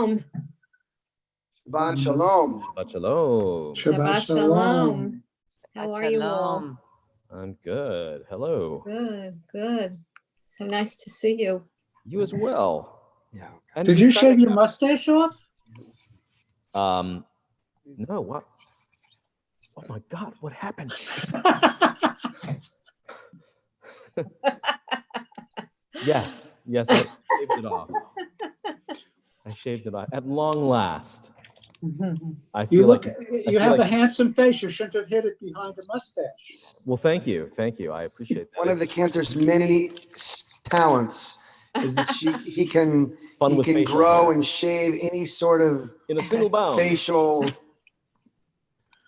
shalom. Shabbat shalom. Shabbat shalom. Shabbat shalom. How are you all? I'm good. Hello. Good, good. So nice to see you. You as well. Yeah. And Did you shave your mustache off? No, what? Oh my God, what happened? Yes, I shaved it off. I shaved it off at long last. I You feel look, like you have a handsome face. You shouldn't have hid it behind the mustache. well, thank you. I appreciate that. One of the cantor's many talents is that he can Fun with facial grow hair. and shave any sort of In a single bound. facial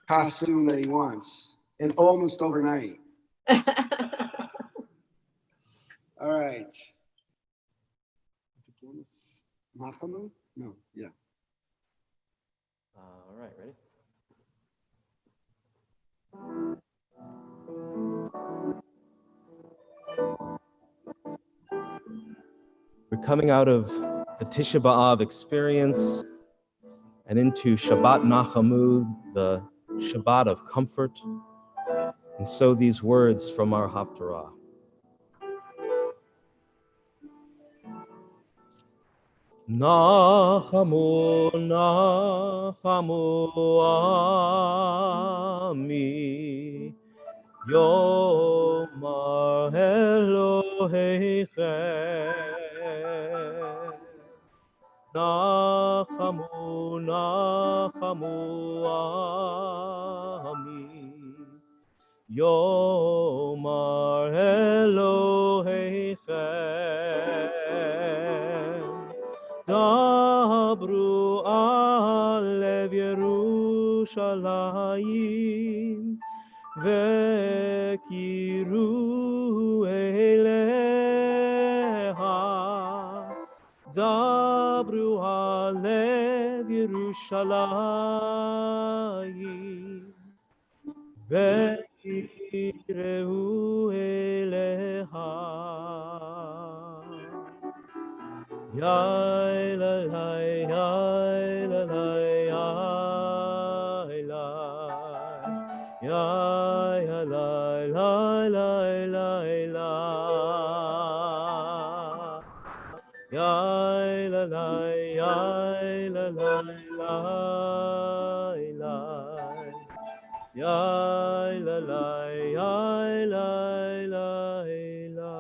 costume that he wants, and almost overnight. All right. Machamu? No, yeah. All right, ready? We're coming out of the Tisha B'Av experience and into Shabbat Nachamu, the Shabbat of comfort. And so these words from our Haftarah. Nachamu, Nachamu Ami, Yomar Elohechem. Nachamu, Nachamu Ami, Yomar Elohechem. Dabru alev Yerushalayim vekiru eleha. Dabru alev Yerushalayim vekiru eleha. Yai la la, yai la la, yai la, yai la la la la la, yai la la, yai la la la la, yai la la, yai la la la.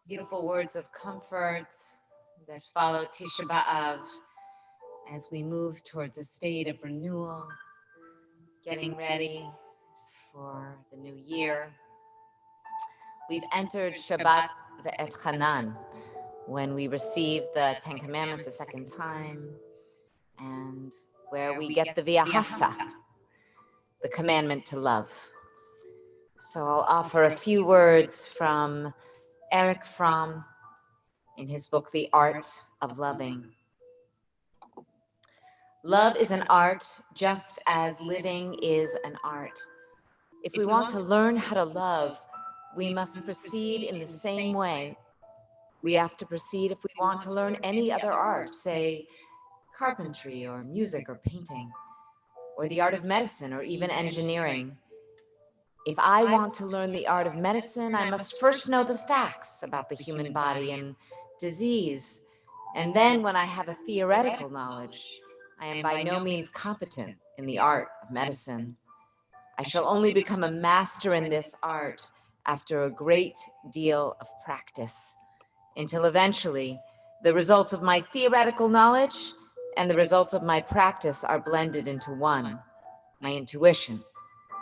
Beautiful words of comfort that follow Tisha B'Av as we move towards a state of renewal, getting ready for the new year. We've entered Shabbat Ve'et Hanan, when we receive the Ten Commandments a second time, and where we get the V'ahavta, the commandment to love. So I'll offer a few words from Eric Fromm in his book, The Art of Loving. Love is an art just as living is an art. If we want to learn how to love, we must proceed in the same way we have to proceed if we want to learn any other art, say carpentry or music or painting, or the art of medicine or even engineering. If I want to learn the art of medicine, I must first know the facts about the human body and disease. And then when I have a theoretical knowledge, I am by no means competent in the art of medicine. I shall only become a master in this art after a great deal of practice, until eventually the results of my theoretical knowledge and the results of my practice are blended into one, my intuition,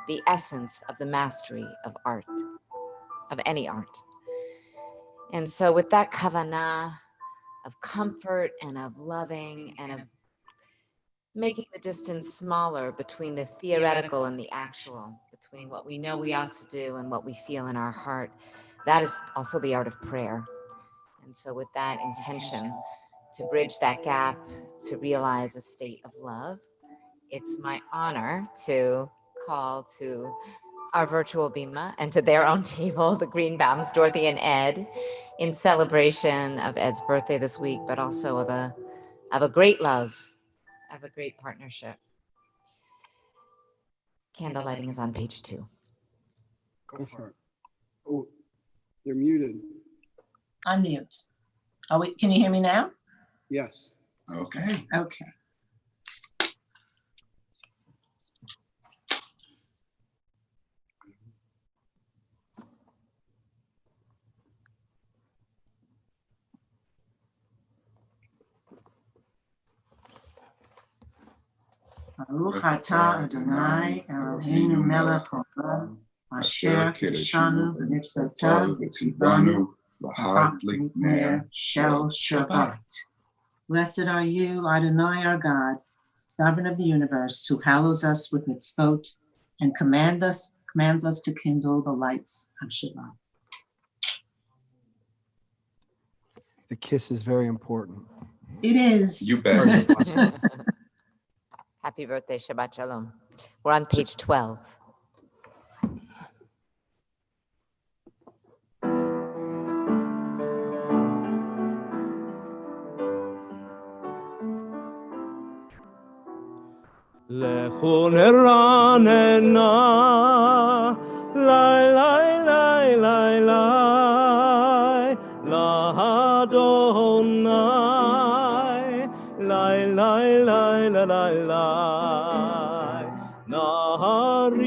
the essence of the mastery of art, of any art. And so with that kavanah of comfort and of loving and of making the distance smaller between the theoretical and the actual, between what we know we ought to do and what we feel in our heart, that is also the art of prayer. And so with that intention to bridge that gap, to realize a state of love, it's my honor to call to our virtual bima and to their own table, the Greenbaums, Dorothy and Ed, in celebration of Ed's birthday this week, but also of a great love, of a great partnership. Candle lighting is on page 2. Go for it. Oh, you're muted. Unmute. Oh, wait, can you hear me now? Yes. Okay. Okay. Baruch atah Adonai Eloheinu melech haolam asher kiddushanu b'mitzvotav v'tzivanu l'hadlik ner shel Shabbat. Blessed are you, Adonai our God, sovereign of the universe, who hallows us with mitzvot and commands us to kindle the lights of Shabbat. The kiss is very important. It is. You bet. Happy birthday, Shabbat Shalom. We're on page 12. Lechu neranena, lai lai lai lai lai, lahadonai, lai lai lai lai lai lai, naharia,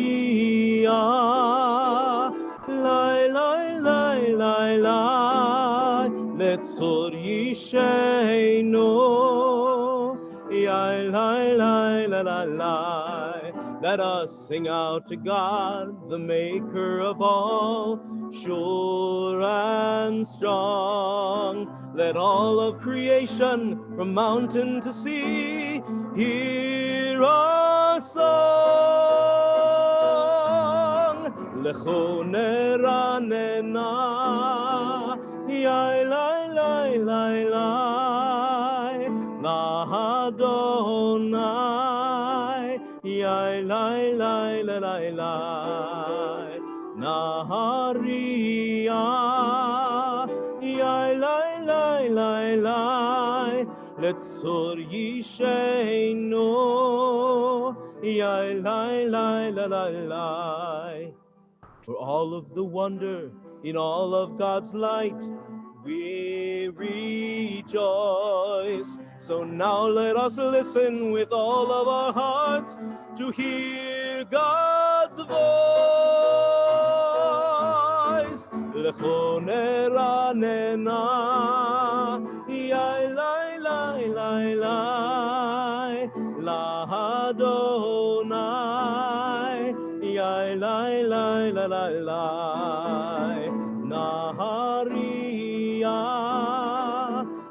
lai lai lai lai lai, letzor yisheinu. Let us sing out to God, the maker of all, sure and strong. Let all of creation, from mountain to sea, hear our song. Lecho neranena, yai lai lai lai lai, lahadonai, yai lai lai lai lai lai, naharia, yai lai lai lai lai, letzor yisheinu, yai lai lai lai lai lai. For all of the wonder in all of God's light, we rejoice. So now let us listen with all of our hearts to hear God's voice. Lecho neranena, yai lai lai lai lai, lahadonai, yai lai lai lai lai lai, naharia,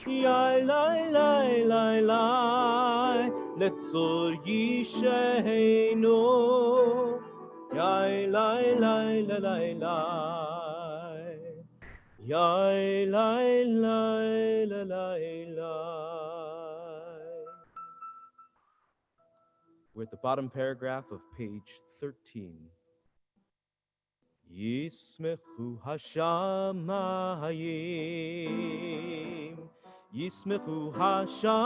yai lai lai lai lai, letzor yisheinu, yai lai lai lai lai lai, yai lai lai lai lai lai. We're at the bottom paragraph of page 13. Yismechu hashamayim, Yismechu hashamayim,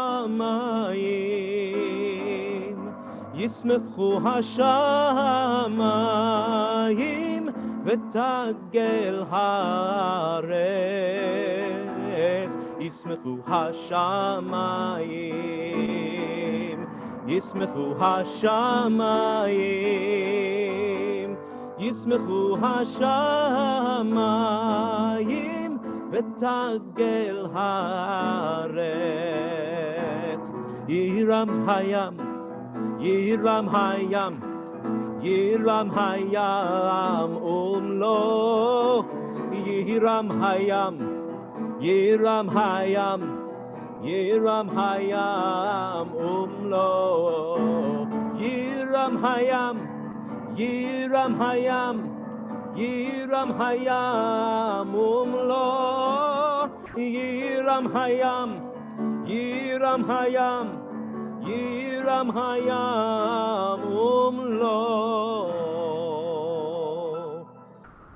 Yismechu hashamayim, v'tagel haaretz. Yismechu hashamayim, Yismechu hashamayim, Yismechu hashamayim, v'tagel haaretz. Yiram hayam, Yiram hayam, Yiram hayam umlo. Yiram hayam, Yiram hayam, Yiram hayam umlo. Yiram hayam, Yiram hayam, Yiram hayam umlo. Yiram hayam, Yiram hayam, Yiram hayam umlo.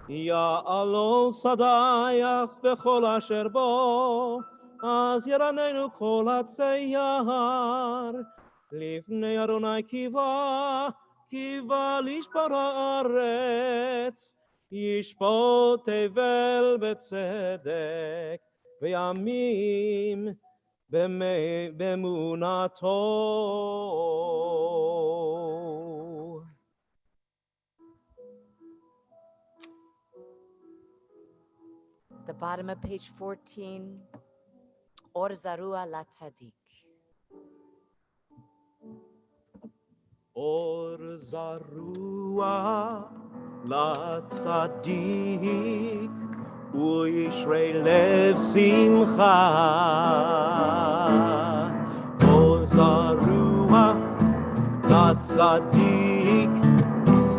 יעלו שדייך וכל אשר בו, אז ירננו כל עצי יער. לפני אדוני קיווה לשבור הארץ, ישפוט תבל בצדק, וימים באמונתו. The bottom of page 14, Or Zarua Latzadik. אור זרוע לצדיק וישרי לב שמחה. אור זרוע לצדיק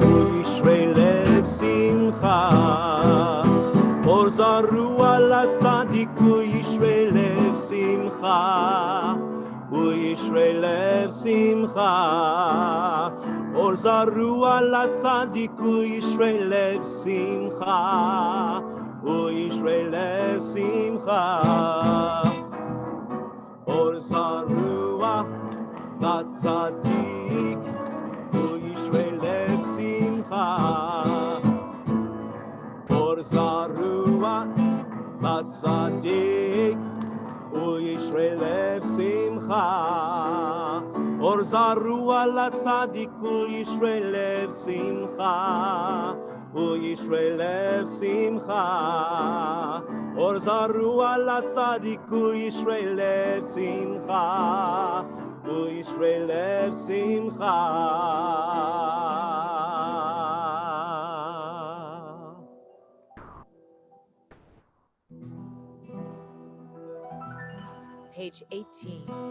וישרי לב שמחה. אור זרוע לצדיק וישרי לב שמחה. וישרי לב שמחה. אור זרוע לצדיק וישרי לב שמחה. וישרי לב שמחה. אור זרוע לצדיק וישרי לב שמחה. אור זרוע לצדיק וישרי לב שמחה. אור זרוע לצדיק וישרי לב שמחה. וישרי לב שמחה. אור זרוע לצדיק וישרי לב שמחה. וישרי לב שמחה. Page 18.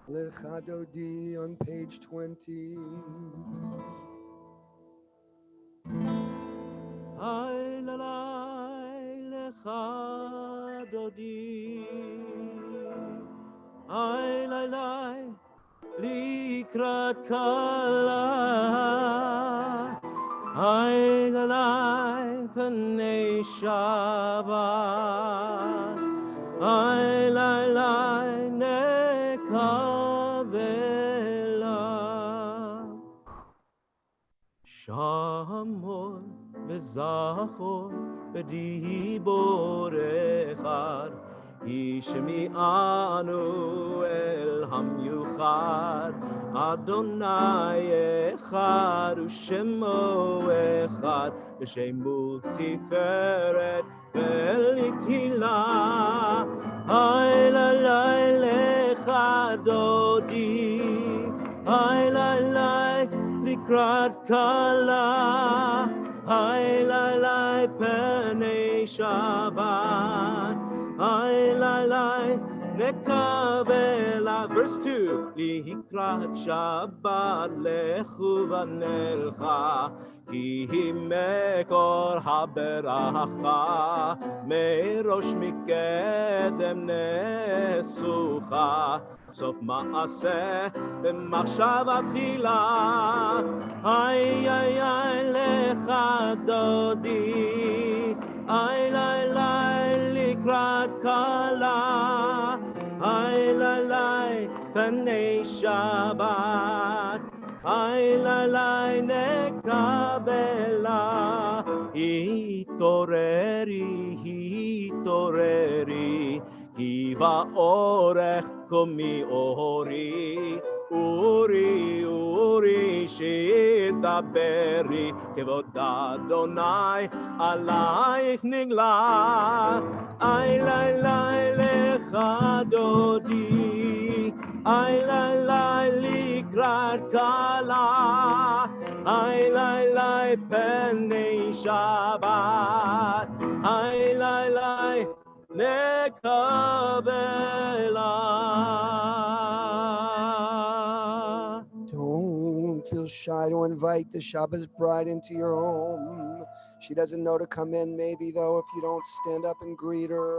Lecha Dodi on page 20. Ay la la lecha dodi. Ay lai lai likrat kala. Ay lai lai panei Shabbat. Ay lai lai nekabela. Shamor וזכור בדיבור אחד, ישמיענו אל המיוחד, אדוני אחד ושמו אחד, ושמו תפארת ולתהילה. היי לילה לך דודי, היי לילה לקראת כלה, היי לילה פני שבת, היי לילה נקבל. Verse 2, לקראת שבת לכו ונלכה, כי היא מקור הברכה, מראש מקדם נסוכה, סוף מעשה במחשבה תחילה. איי איי איי לך דודי, איי לי לי לקראת כלה, איי לי לי פני שבת, איי לי לי נקבלה. התעוררי, התעוררי, כי באורך קומי אורי, אורי, אורי, שידברי, כבוד אדוני עלייך נגלה. איי לי לי לך דודי, איי לי לי לקראת כלה, איי לי לי פני שבת, איי לי לי nekabela. Don't feel shy to invite the Shabbos bride into your home. She doesn't know to come in, maybe, though, if you don't stand up and greet her.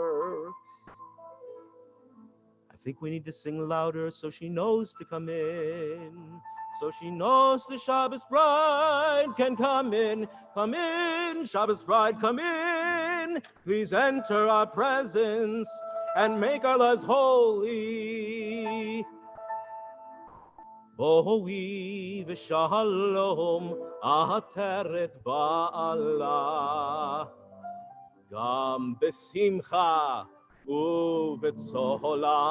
I think we need to sing louder so she knows to come in. So she knows the Shabbos bride can come in. Come in, Shabbos bride, come in. Please enter our presence and make our lives holy. Boi v'shalom ateret ba'ala, gam besimcha ובצהלה,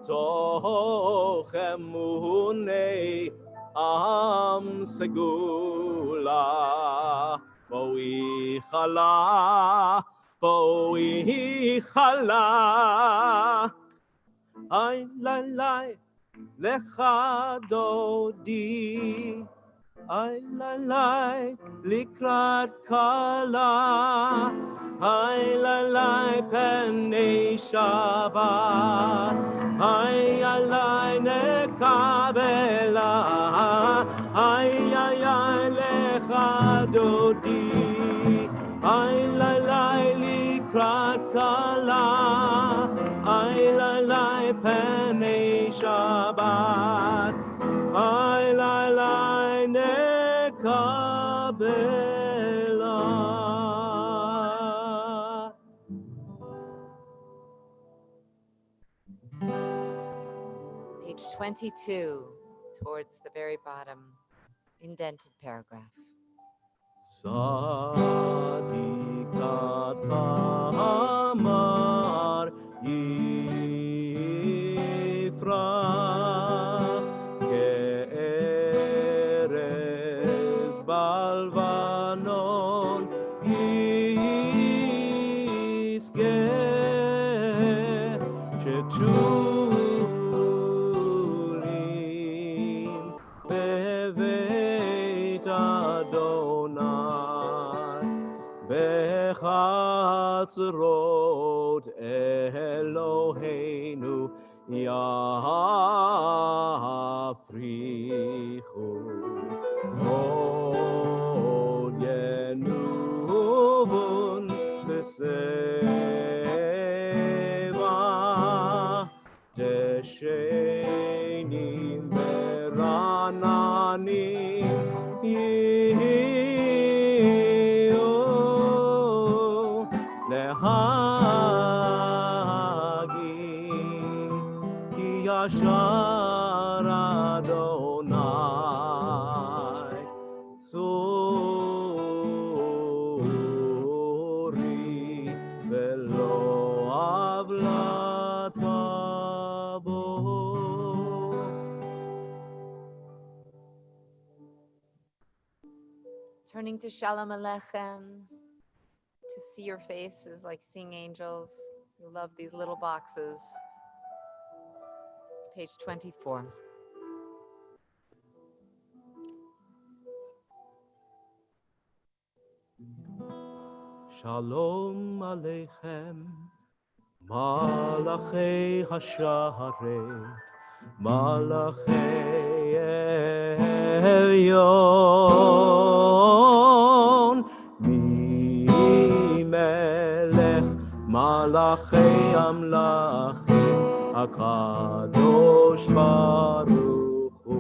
תוך אמוני עם סגולה. בואי חלה, בואי חלה, היי לי לי לך דודי, היי לי לי לקראת כלה, היי לי לי פני שבת, היי לי נקבלה, היי היי לך דודי, היי לי לי לקראת כלה, היי לי לי פני שבת, היי לי לי נקבלה. Page 22, towards the very bottom, indented paragraph. Tzadika tamar yifrach ke'erez balvanon yizkeh sheturim beveit Adonai bechatzrot Eloheinu yafrichu od yenuvun בסבע דשנים ורעננים יהיו להגיד כי ישר אדוני צורי ולא עוולת בו. Turning to Shalom Aleichem. To see your face is like seeing angels. You love these little boxes. Page 24. Shalom Aleichem, Malachei Hasharet, Malachei Elyon, Mi Melech, Malachei Amlachim, HaKadosh Baruch Hu.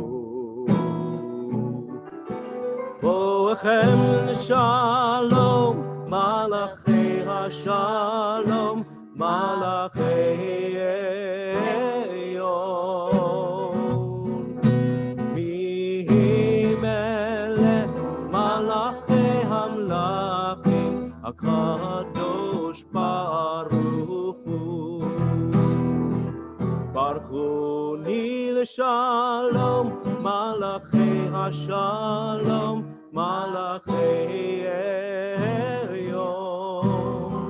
Boechem Shalom, Malachei HaShalom, Malachei Elyon. Mihi Melech, Malachei Hamlachim, HaKadosh Baruch Hu. Baruchuni l'shalom, Malachei HaShalom, Malachei Elyon.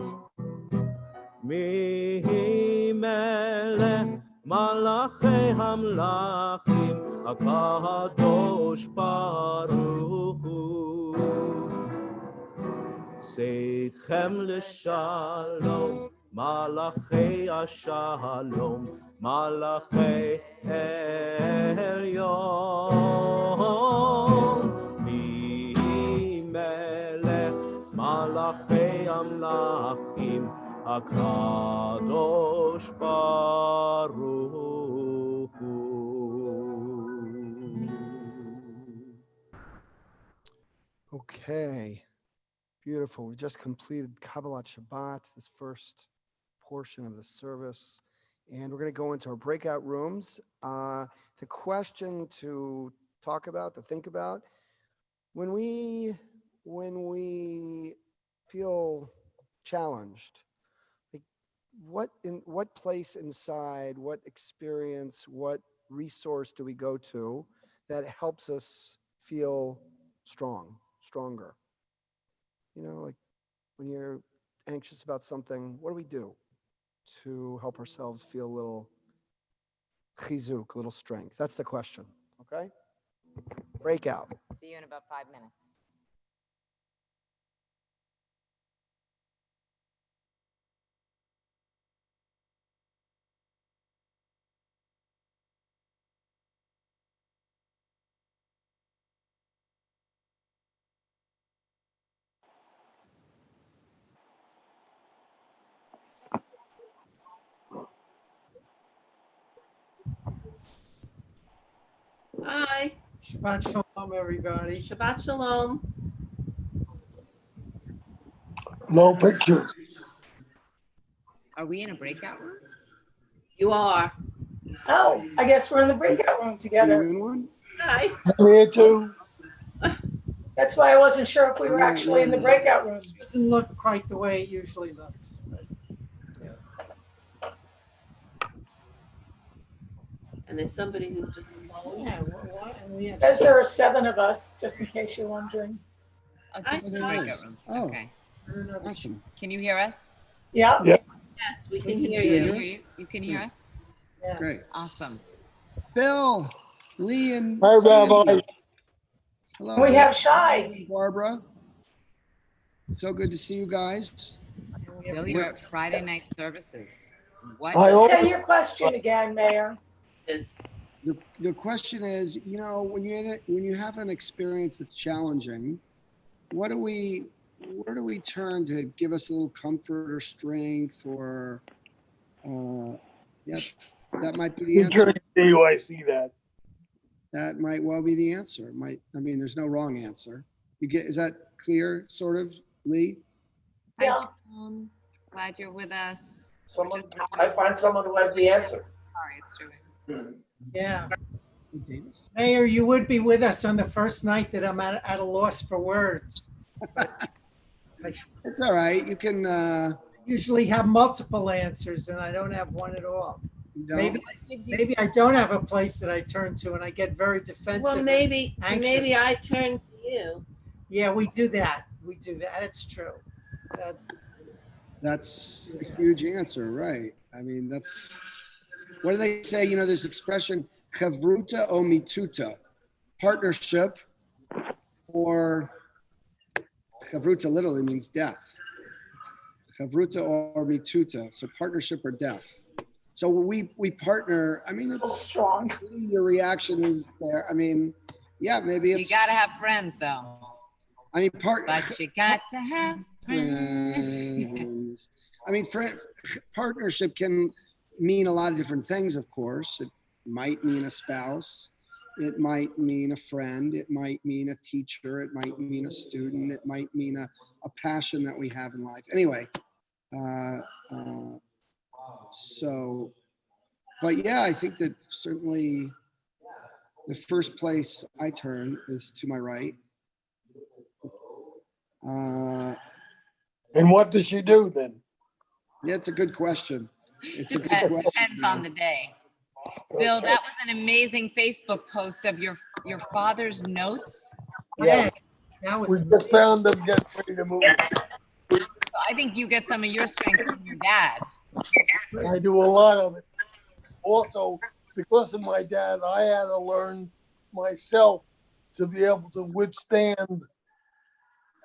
Mihi Melech, Malachei Hamlachim, HaKadosh Baruch Hu. Seidchem l'shalom, Malachei HaShalom, Malachei Elyon. Melech Malachei Amlachim HaKadosh Baruch Hu. Okay, beautiful. We just completed Kabbalat Shabbat, this first portion of the service, and we're going to go into our breakout rooms. The question to talk about, to think about, when we feel challenged, like what place inside, what experience, what resource do we go to that helps us feel stronger? You know, like when you're anxious about something, what do we do to help ourselves feel a little chizuk, a little strength? That's the question, okay? Breakout. See you in about 5 minutes. Hi. Shabbat shalom, everybody. Shabbat shalom. No pictures. Are we in a breakout room? You are. Oh, I guess we're in the breakout room together. You in one? Hi. I'm here too. That's why I wasn't sure if we were actually in the breakout room. Doesn't look quite the way it usually looks. And there's somebody who's just on the phone. Yeah, what? And we have Says there are 7 of us, just in case you're wondering. Oh, I this is a saw breakout it. room. Oh. Okay. Awesome. Can you hear us? Yeah. Yeah. Yes, we can hear Can you. you hear you? You can hear us? Yes. Great. Awesome. Bill, Lee, and Hi, Sandy. Rabbi. Hello. We Bill. have Shai. Barbara. It's so good to see you guys. Bill, you're at Friday night services. What? Say your question again, Mayor. Yes. The question is, you know, when you have an experience that's challenging, what do we where do we turn to give us a little comfort or strength or, yes, that might be the answer. I see that. That might well be the answer. I mean, there's no wrong answer. Is that clear, sort of, Lee? Hi, Yeah. John. Glad you're with us. I find someone who has the answer. Sorry, it's doing. Yeah. Davis? Mayor, you would be with us on the first night that I'm at a loss for words. It's all right. You can, Usually have multiple answers and I don't have one at all. you don't. Maybe I don't have a place that I turn to and I get very defensive. Well, maybe anxious. I turn to you. Yeah, we do that. We do that. That's true. That's a huge answer, right? I mean, what do they say? You know, there's expression, chavruta o mituta, partnership, or chavruta literally means death. Chavruta or mituta, so partnership or death. So when we partner, I mean, it's strong. Your reaction is there. I mean, yeah, maybe You it's. gotta have friends, though. I mean, But you got to have friends. friends. I mean, partnership can mean a lot of different things, of course. It might mean a spouse. It might mean a friend. It might mean a teacher. It might mean a student. It might mean a passion that we have in life. Anyway, but yeah, I think that certainly the first place I turn is to my right. And what does she do then? Yeah, it's a good question. It's a good question. Depends on the day. Bill, that was an amazing Facebook post of your father's notes. Yeah, that We was just found them getting ready to move. So I think you get some of your strength from your dad. I do a lot of it. Also, because of my dad, I had to learn myself to be able to withstand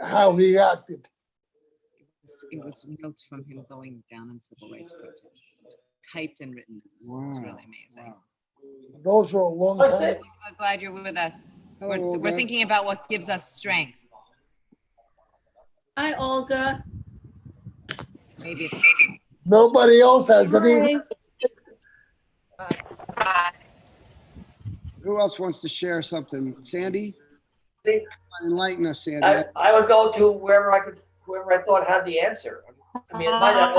how he acted. It was notes from him going down in civil rights protests, typed and written. It's really amazing. Wow. Those are a long That's time. it. I'm glad you're with us. Hello, We're Olga. thinking about what gives us strength. Hi, Olga. Maybe it's Nobody else has any. Who else wants to share something? Sandy? See, Enlighten us, Sandy. I would go to whoever I thought had the answer. I mean, it might not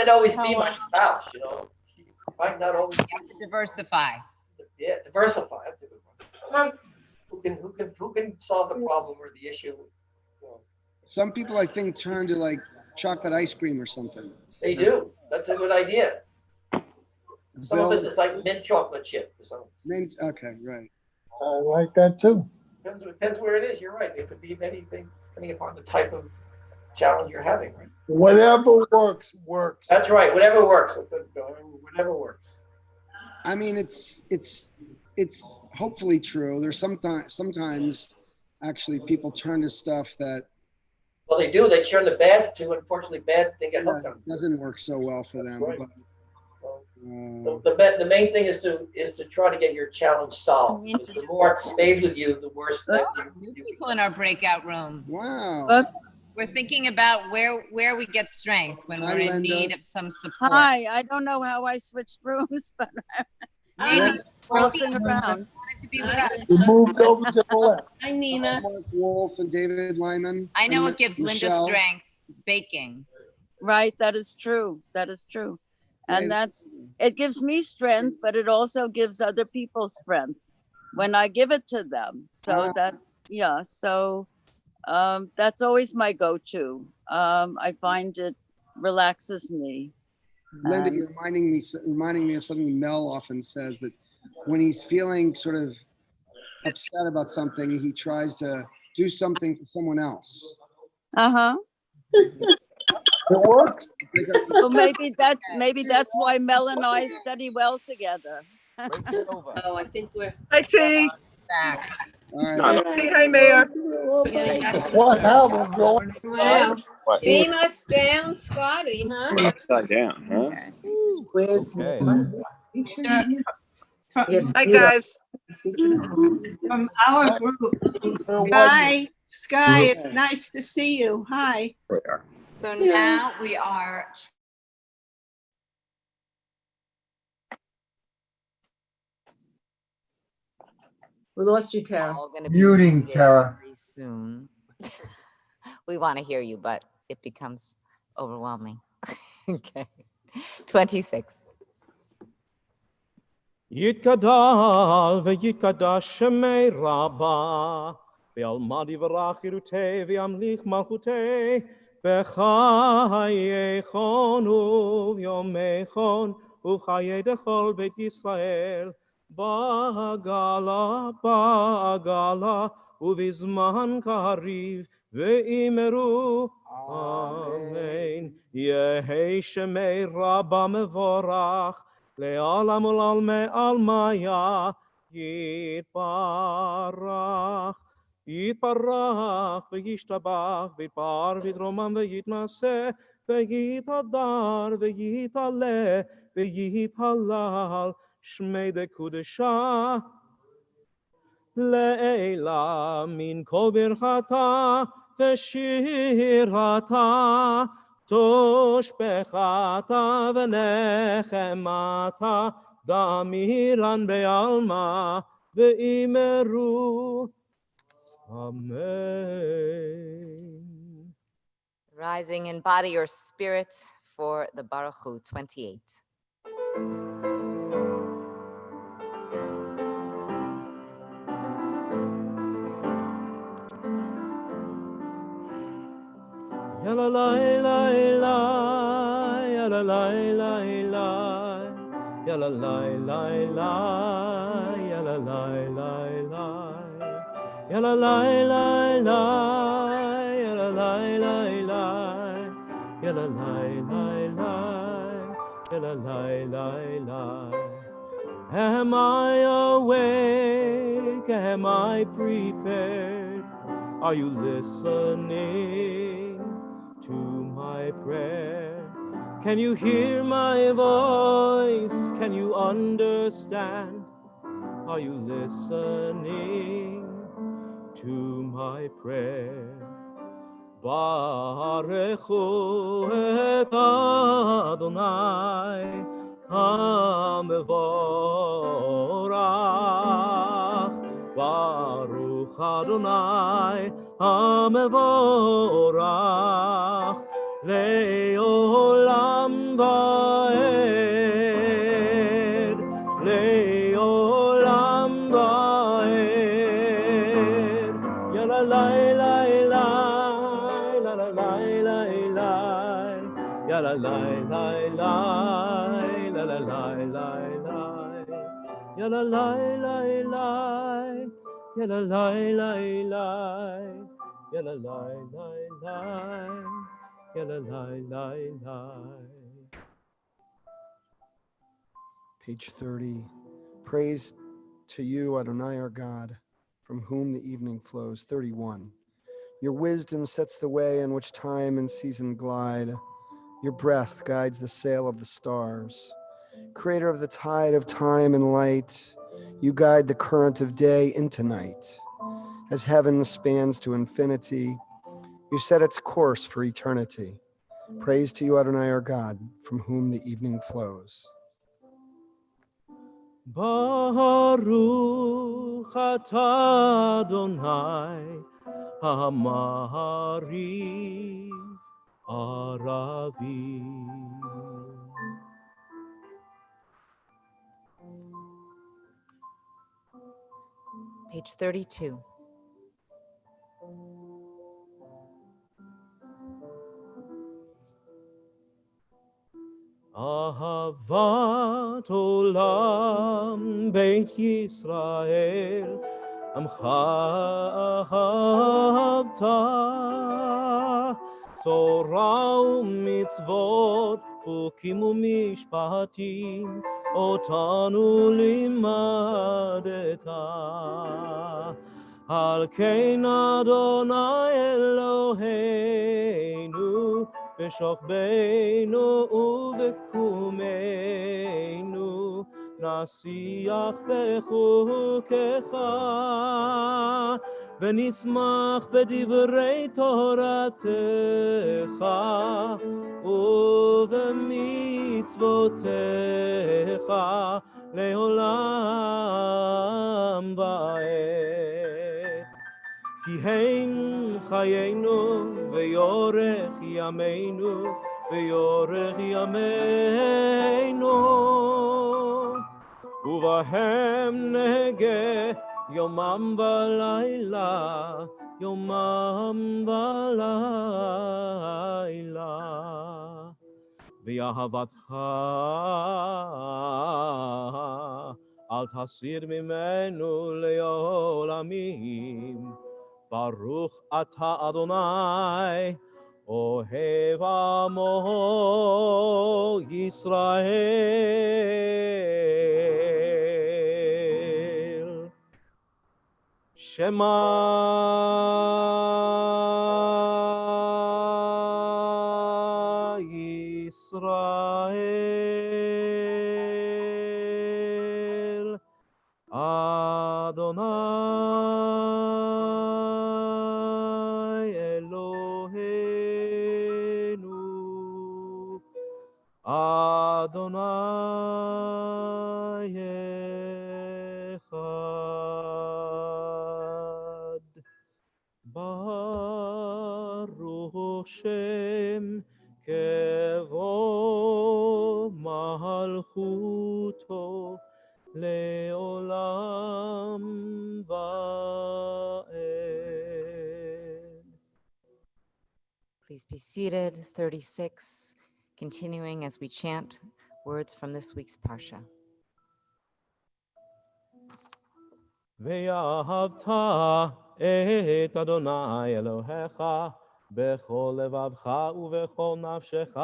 always be my spouse, you know. It might not always be. you have to diversify. Yeah, diversify. That's a good one. Who can solve the problem or the issue? You know, Some people, I think, turn to like chocolate ice cream or something. they do. That's a good idea. Some of it's just like mint chocolate chip or something. Okay, right. I like that too. Depends where it is. You're right. It could be many things depending upon the type of challenge you're having, right? Whatever works, works. That's right. Whatever works. Whatever works. I mean, it's hopefully true. There's sometimes actually people turn to stuff that Well, they do. They turn the bad to, unfortunately, bad. They get hooked on. doesn't work so well for them. Right. But, The main thing is to try to get your challenge solved. Because the more it stays with you, the worse. New people in our breakout room. wow. We're thinking about where we get strength when Hi, we're in Linda. need of some support. Hi, I don't know how I switched rooms, but Maybe bouncing around. to be with us. We moved over to the left. Hi, Nina. Mark Wolf and David Lyman. I know and what gives Linda Michelle. strength: baking. Right, that is true. That is true. And Yeah. it gives me strength, but it also gives other people strength when I give it to them. So that's always my go-to. I find it relaxes me. Linda, you're reminding me of something Mel often says, that when he's feeling sort of upset about something, he tries to do something for someone else. Uh-huh. It works. Well, maybe that's why Mel and I study well together. Oh, I think we're Hi, T. Back. All right. T, hi, Mayor. getting back. What happened, Joel? Wow. What? Beam us down, Scotty, huh? Upside down, huh? Where's Okay. Hi, guys. From our group. Where was Hi. Sky, it's nice to see you. Hi. So now we are We lost you, Tara. all going to be Muting, muted Tara. very soon. We want to hear you, but it becomes overwhelming. Okay. 26. יתגדל ויתקדש שמי רבה, ועלמד יברך חירותי וימליך מלכותי, בחייכון וביומכון ובחיי דכל בית ישראל, בעגלה ובזמן קריב, ואמרו אמן. יהי שמי רבה מבורך, לעולם ולעלמי עלמיה יתברך, יתברך וישתבח, ויתפאר ויתרומם ויתנשא, ויתהדר ויתעלה ויתהלל, שמי דקודשה לעילה, מן כל ברכתה ושירתה, תושבחתה ונחמתה, דמירן בעלמא, ואמרו אמן. Rising in body or spirit for the Baruch Hu, 28. Yalla la la la, yalla la la la, yalla la la la, yalla la la la, yalla la la la, yalla la la la, yalla la la la, yalla la la la. Am I awake? Am I prepared? Are you listening to my prayer? Can you hear my voice? Can you understand? Are you listening to my prayer? Barechu et Adonai HaMevorach, Baruch Adonai HaMevorach, Le'olam va'ed, Le'olam va'ed. Yalla la la la, la la la la la, yalla la la la, la la la la la, yalla la la la, yalla la la la, yalla la la la, yalla la la la. Page 30. Praise to you, Adonai our God, from whom the evening flows. 31. Your wisdom sets the way on which time and season glide. Your breath guides the sail of the stars. Creator of the tide of time and light, you guide the current of day into night. As heaven spans to infinity, you set its course for eternity. Praise to you, Adonai our God, from whom the evening flows. Baruch atah Adonai Ha'amariv Aravi. Page 32. Ahavat olam Beit Yisrael Amcha ahavta, Torah u'mitzvot Chukim u'mishpatim Otanu limadeta. Al kein Adonai Eloheinu B'shokbeinu u'v'kumeinu נשיח בחוקיך, ונשמח בדברי תורתך, ובמצוותיך לעולם ועד. כי הן חיינו ויורך ימינו ויורך ימינו, ובהם נהגה יומם ולילה, יומם ולילה. ואהבתך אל תסיר ממנו לעולמים. ברוך אתה אדוני, אוהב עמו ישראל. שמע ישראל, אדוני אלוהינו, אדוני אחד. ברוך שם כבוד מלכותו לעולם ועד. Please be seated. 36, continuing as we chant words from this week's Parsha. ואהבת את אדוני אלוהיך בכל לבבך ובכל נפשך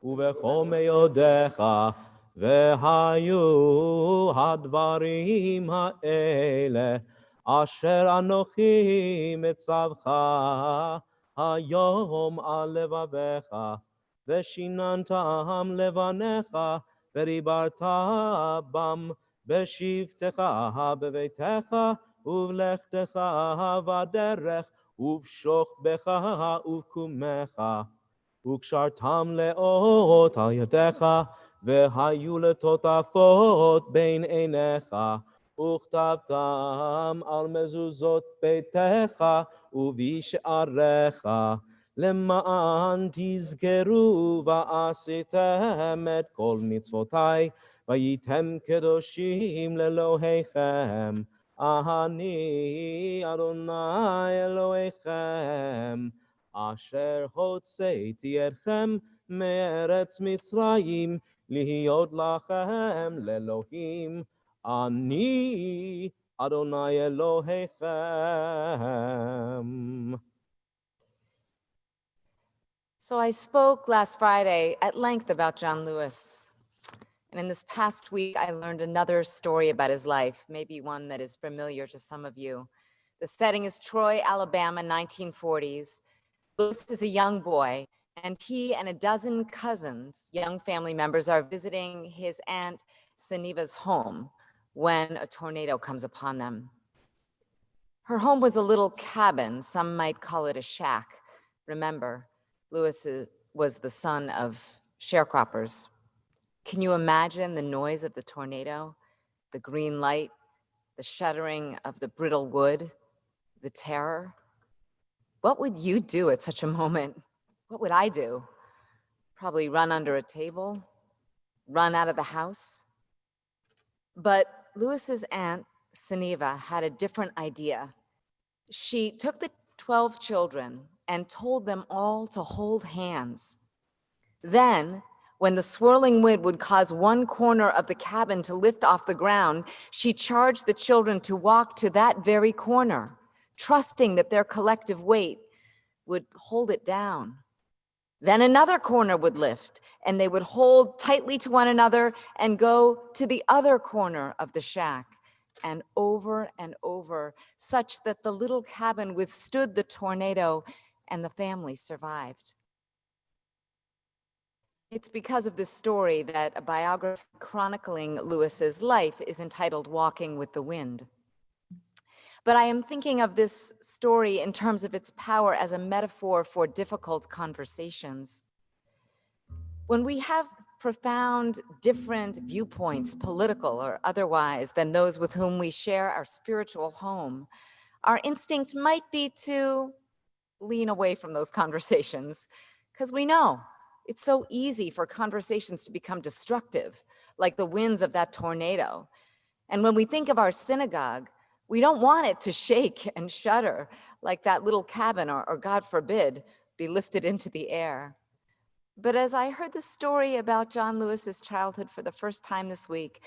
ובכל מאודיך, והיו הדברים האלה אשר אנוכי מצווך היום על לבביך, ושיננתם לבניך ודיברת בם בשבתך בביתך ובלכתך בדרך ובשוכבך ובקומך, וקשרתם לאות על ידיך, והיו לטוטפות בין עיניך, וכתבתם על מזוזות ביתך ובשעריך, למען תזכרו ועשיתם את כל מצוותי, והייתם קדושים לאלוהיכם. אני אדוני אלוהיכם, אשר הוצאתי אתכם מארץ מצרים, להיות לכם לאלוהים. אני אדוני אלוהיכם. So I spoke last Friday at length about John Lewis. And in this past week, I learned another story about his life, maybe one that is familiar to some of you. The setting is Troy, Alabama, 1940s. Lewis is a young boy, and he and a dozen cousins, young family members, are visiting his aunt Saniva's home when a tornado comes upon them. Her home was a little cabin. Some might call it a shack. Remember, Lewis was the son of sharecroppers. Can you imagine the noise of the tornado, the green light, the shuddering of the brittle wood, the terror? What would you do at such a moment? What would I do? Probably run under a table, run out of the house. But Lewis's aunt, Saniva, had a different idea. She took the 12 children and told them all to hold hands. Then, when the swirling wind would cause one corner of the cabin to lift off the ground, she charged the children to walk to that very corner, trusting that their collective weight would hold it down. Then another corner would lift, and they would hold tightly to one another and go to the other corner of the shack, and over, such that the little cabin withstood the tornado and the family survived. It's because of this story that a biography chronicling Lewis's life is entitled Walking with the Wind. But I am thinking of this story in terms of its power as a metaphor for difficult conversations. When we have profound, different viewpoints, political or otherwise, than those with whom we share our spiritual home, our instinct might be to lean away from those conversations, because we know it's so easy for conversations to become destructive, like the winds of that tornado. And when we think of our synagogue, we don't want it to shake and shudder like that little cabin, or God forbid, be lifted into the air. But as I heard the story about John Lewis's childhood for the first time this week,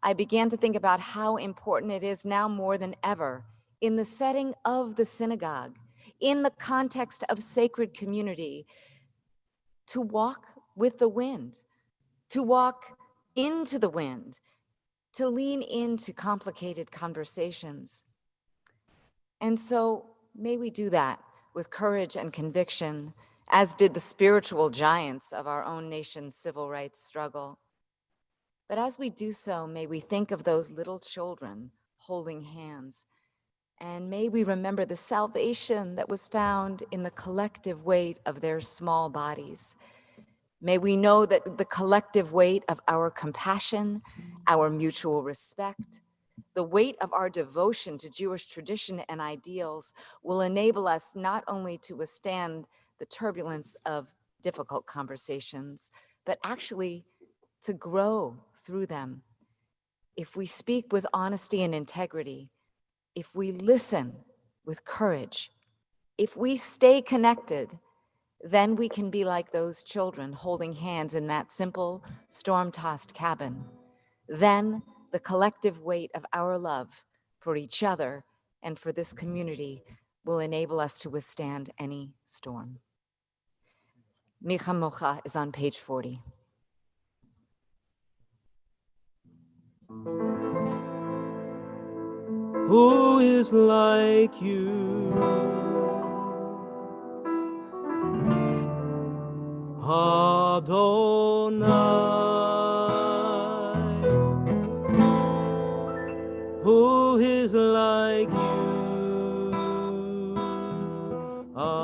I began to think about how important it is now more than ever, in the setting of the synagogue, in the context of sacred community, to walk with the wind, to walk into the wind, to lean into complicated conversations. And so may we do that with courage and conviction, as did the spiritual giants of our own nation's civil rights struggle. But as we do so, may we think of those little children holding hands, and may we remember the salvation that was found in the collective weight of their small bodies. May we know that the collective weight of our compassion, our mutual respect, the weight of our devotion to Jewish tradition and ideals will enable us not only to withstand the turbulence of difficult conversations, but actually to grow through them. If we speak with honesty and integrity, if we listen with courage, if we stay connected, then we can be like those children holding hands in that simple, storm-tossed cabin. Then the collective weight of our love for each other and for this community will enable us to withstand any storm. Mi Chamocha is on page 40. Who is like you, Adonai? Who is like you, Adonai?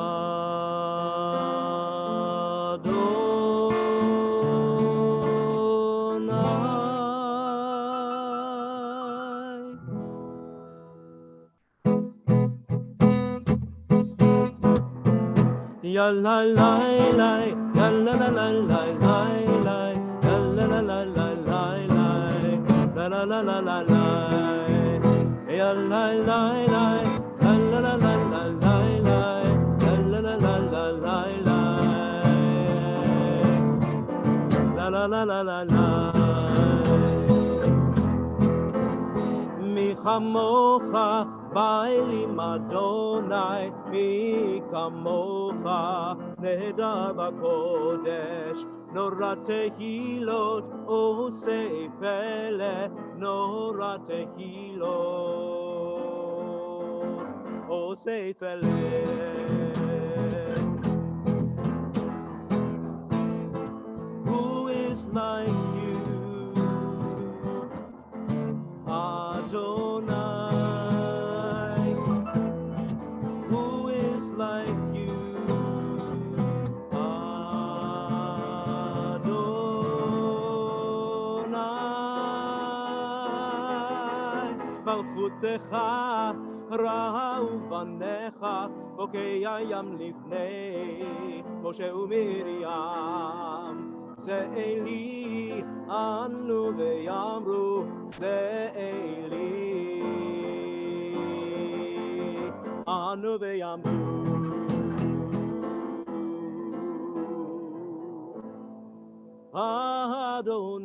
Ya la la la, ya la la la la la la, ya la la la la la la, la la la la la, ya la la la, ya la la la la la, ya la la la la la, la la la la la. Mi chamocha ba'elim Adonai, mi kamocha nehedar b'kodesh, nora tehilot osei fele, nora tehilot osei fele. Who is like you, Adonai? Who is like you, Adonai? Malchutecha ra'u vanecha, bokei hayam lifnei Moshe u'Miriam. Ze'eli anu ve'yamru, Ze'eli anu ve'yamru. Adonai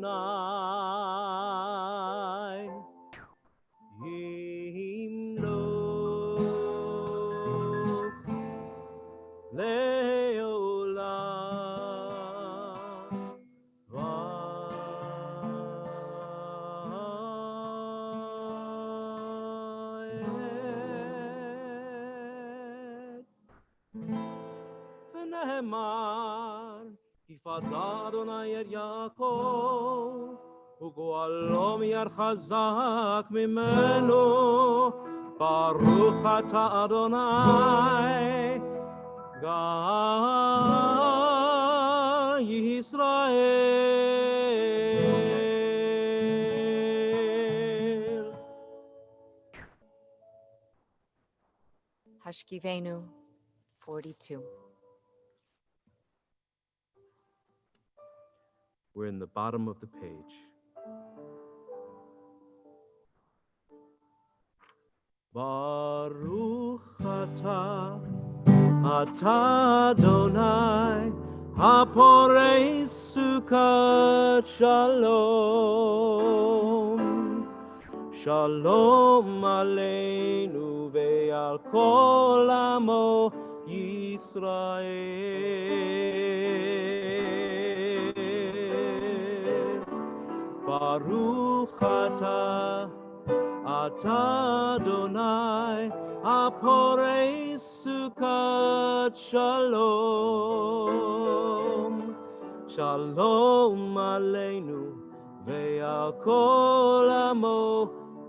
Himloch Le'olam. ונאמר יפצה אדוני את יעקב, וגואלו מיד חזק ממנו. ברוך אתה אדוני, גאל ישראל. Hashkivenu 42. We're in the bottom of the page. Baruch atah Adonai haporei sukat shalom. Shalom aleinu ve'al kol amo Yisrael. Baruch atah Adonai haporei sukat shalom. Shalom aleinu ve'al kol amo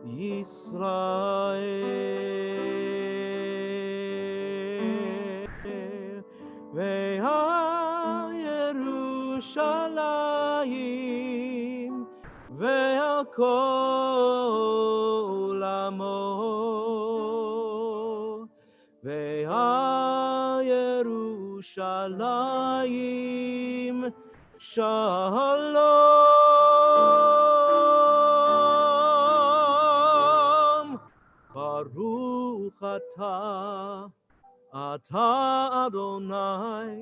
Yisrael. Ve'al Yerushalayim ve'al kol amo, ve'al Yerushalayim shalom. Baruch atah Adonai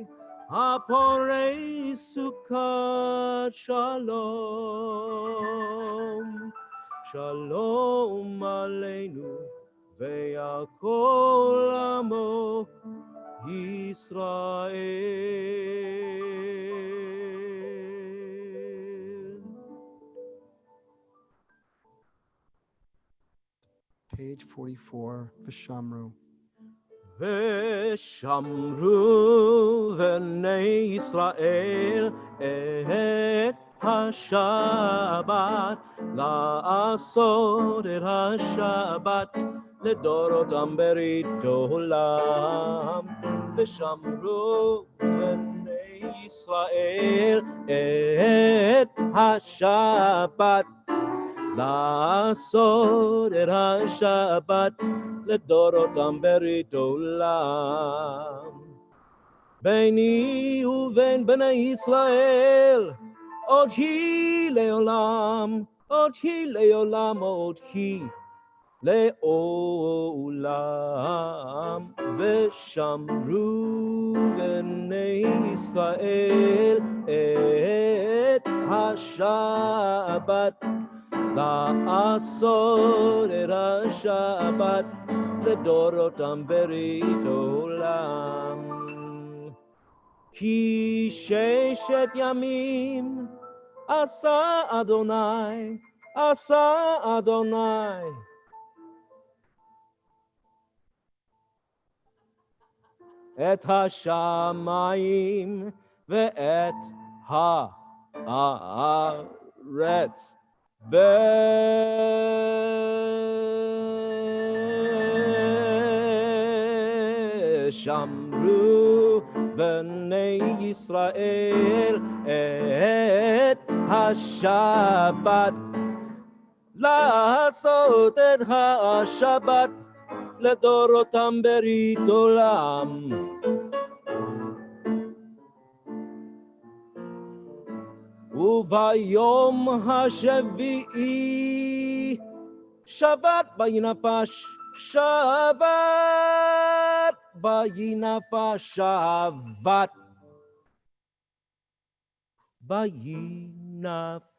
haporei sukat shalom. Shalom aleinu ve'al kol amo Yisrael. Page 44, Vishamru. Veshamru v'nei Yisrael et ha-Shabbat la'asot et ha-Shabbat לדורותם ברית עולם. ושמרו בני ישראל את השבת לעשות את השבת לדורותם ברית עולם. ביני ובין בני ישראל עוד היא לעולם, עוד היא לעולם, עוד היא לעולם. ושמרו בני ישראל את השבת לעשות את השבת לדורותם ברית עולם. כי ששת ימים עשה אדוני, עשה אדוני את השמיים ואת הארץ. ושמרו בני ישראל את השבת לעשות את השבת לדורותם ברית עולם. וביום השביעי שבת וינפש, שבת וינפש, שבת וינפש.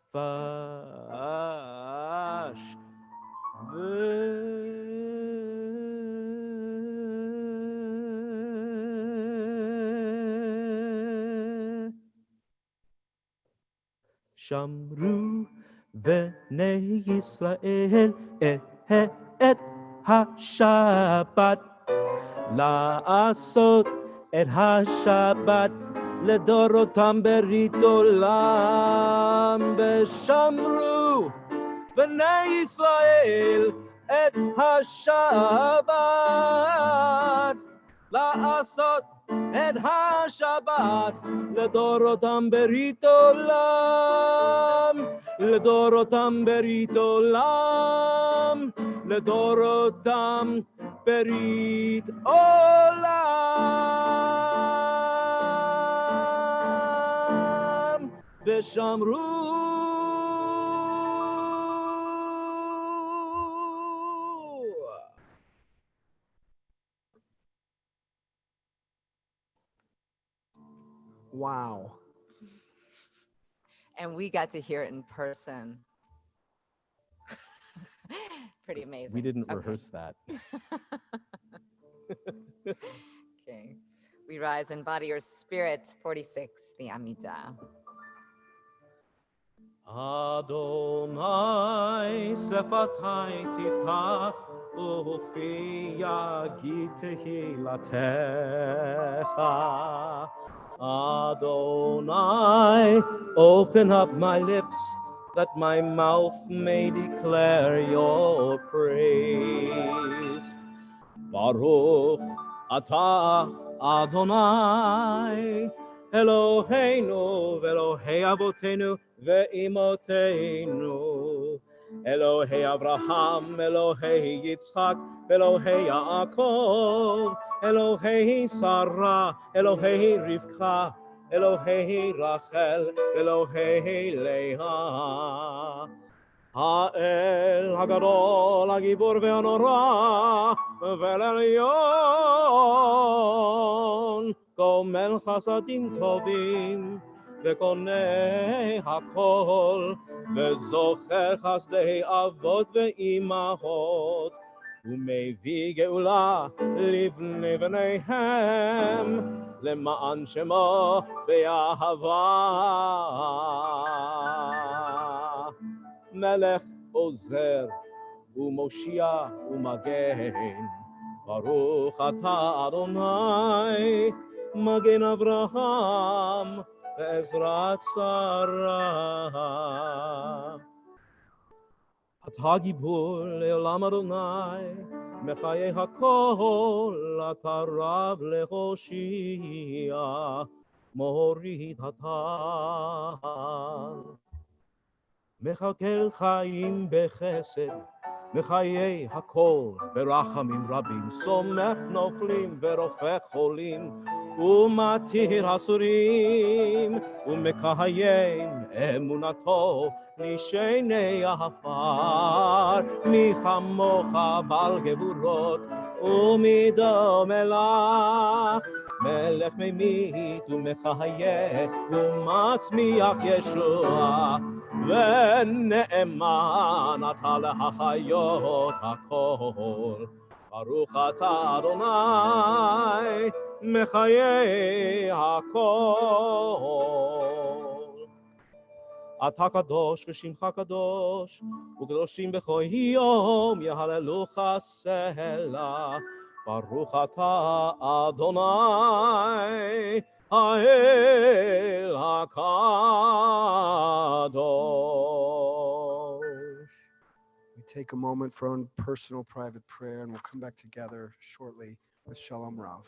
שמרו בני ישראל את השבת לעשות את השבת לדורותם ברית עולם, ושמרו בני ישראל את השבת, לעשות את השבת לדורותם ברית עולם, לדורותם ברית עולם, לדורותם ברית עולם, ושמרו Wow. And we got to hear it in person. Pretty amazing. We didn't Okay. rehearse that. Okay. We rise and body your spirit. 46, the Amidah. Adonai sefatai tiftach ufi yagid tehilatecha. Adonai, open up my lips, that my mouth may declare your praise. Baruch atah Adonai, Eloheinu ve'Elohei avotenu ve'imotenu, Elohei Avraham, Elohei Yitzchak, Elohei Yaakov, Elohei Sarah, Elohei Rivka, Elohei Rachel, Elohei Leah. האל הגדול, הגיבור והנורא, ולעליון, גומל חסדים טובים, וקונה הכל, וזוכר חסדי אבות ואימהות, ומביא גאולה לבני בניהם, למען שמו באהבה. מלך עוזר ומושיע ומגן, ברוך אתה אדוני, מגן אברהם ועזרת שרה. אתה גיבור לעולם אדוני, מחיי הכל, אתה רב להושיע, מוריד הטל. מחכה חיים בחסד, מחיי הכל ברחמים רבים, סומך נופלים ורופא חולים, ומתיר אסורים, ומקיים אמונתו לשני עפר. מי כמוך בעל גבורות, ומדומה לך, מלך ממית ומחיה, ומצמיח ישועה, ונאמן אתה להחיות הכל. ברוך אתה אדוני, מחיי הכל. אתה קדוש ושמך קדוש, וקדושים בכל יום יהללוך סלע. ברוך אתה אדוני, האל הקדוש. We take a moment for our own personal private prayer, and we'll come back together shortly with Shalom Rav.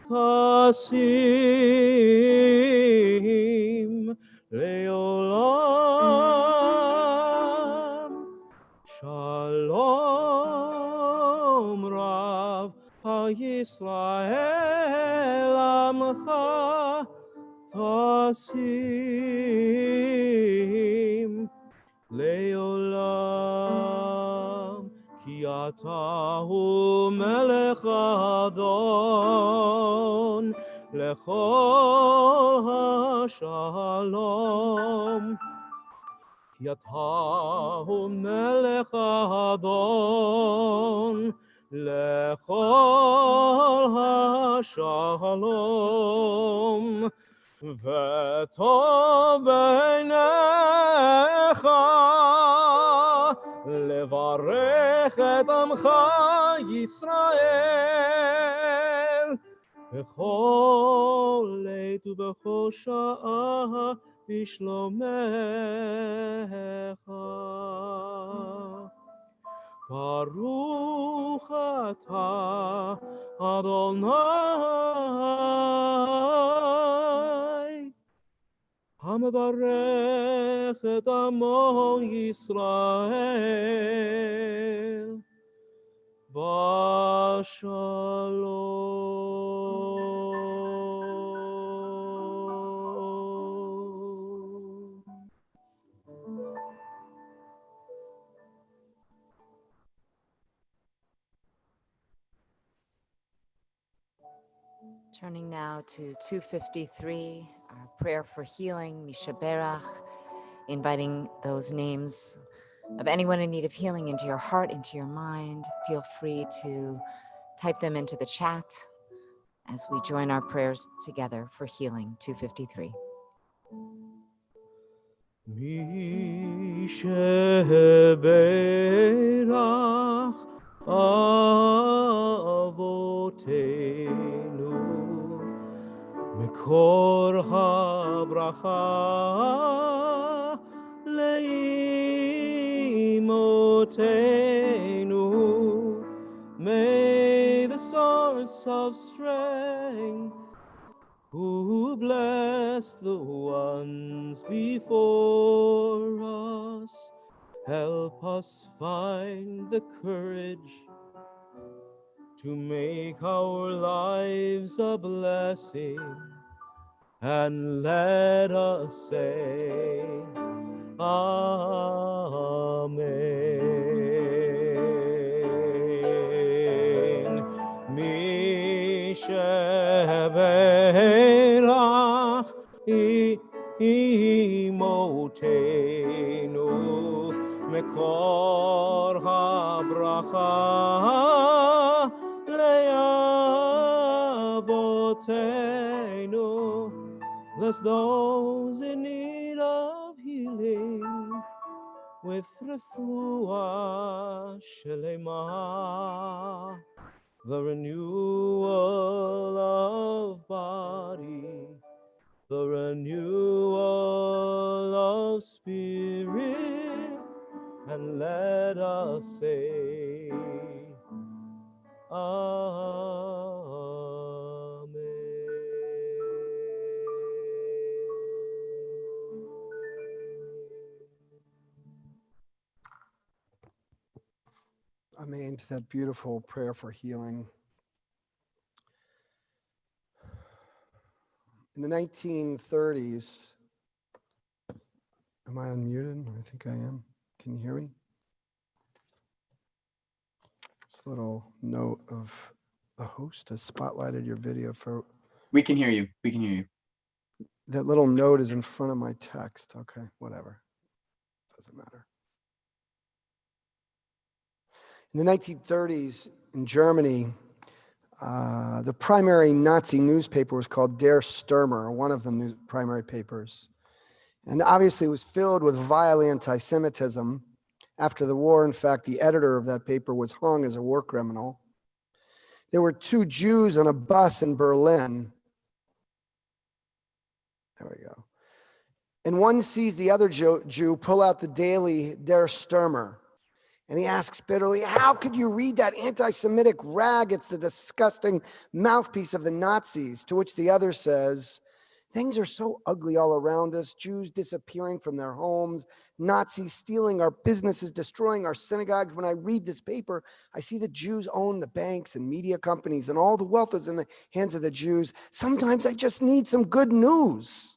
tasim leolam. Shalom Rav HaYisrael Amcha tasim leolam. Ki atahu melech adon lechol hashalom. Ki atahu melech adon lechol hashalom. V'tov beinecha levarech et amcha Yisrael bechol leit ubechol sha'ah bishlomecha. Baruch atah Adonai Hamavarech et amo Yisrael Bashalom. Turning now to 253, our prayer for healing, Mishaberach, inviting those names of anyone in need of healing into your heart, into your mind. Feel free to type them into the chat as we join our prayers together for healing, 253. Mishaberach Avotenu Mikor habracha leimotenu. May the source of strength, who bless the ones before us, help us find the courage to make our lives a blessing, and let us say Amen. Mishaberach imotenu mekor habracha le'avotenu. Bless those in need of healing with refuah shelema, the renewal of body, the renewal of spirit, and let us say Amen to that beautiful prayer for healing. In the 1930s, am I unmuted? I think I am. Can you hear me? Just a little note of the host has spotlighted your video for. We can hear you. We can hear you. That little note is in front of my text. Okay, whatever. Doesn't matter. In the 1930s in Germany, the primary Nazi newspaper was called Der Stürmer, one of the primary papers. And obviously it was filled with vile anti-Semitism. After the war, in fact, the editor of that paper was hung as a war criminal. There were two Jews on a bus in Berlin. There we go. And one sees the other Jew pull out the daily Der Stürmer. And he asks bitterly, how could you read that anti-Semitic rag? It's the disgusting mouthpiece of the Nazis. To which the other says, things are so ugly all around us. Jews disappearing from their homes, Nazis stealing our businesses, destroying our synagogues. When I read this paper, I see that Jews own the banks and media companies and all the wealth is in the hands of the Jews. Sometimes I just need some good news.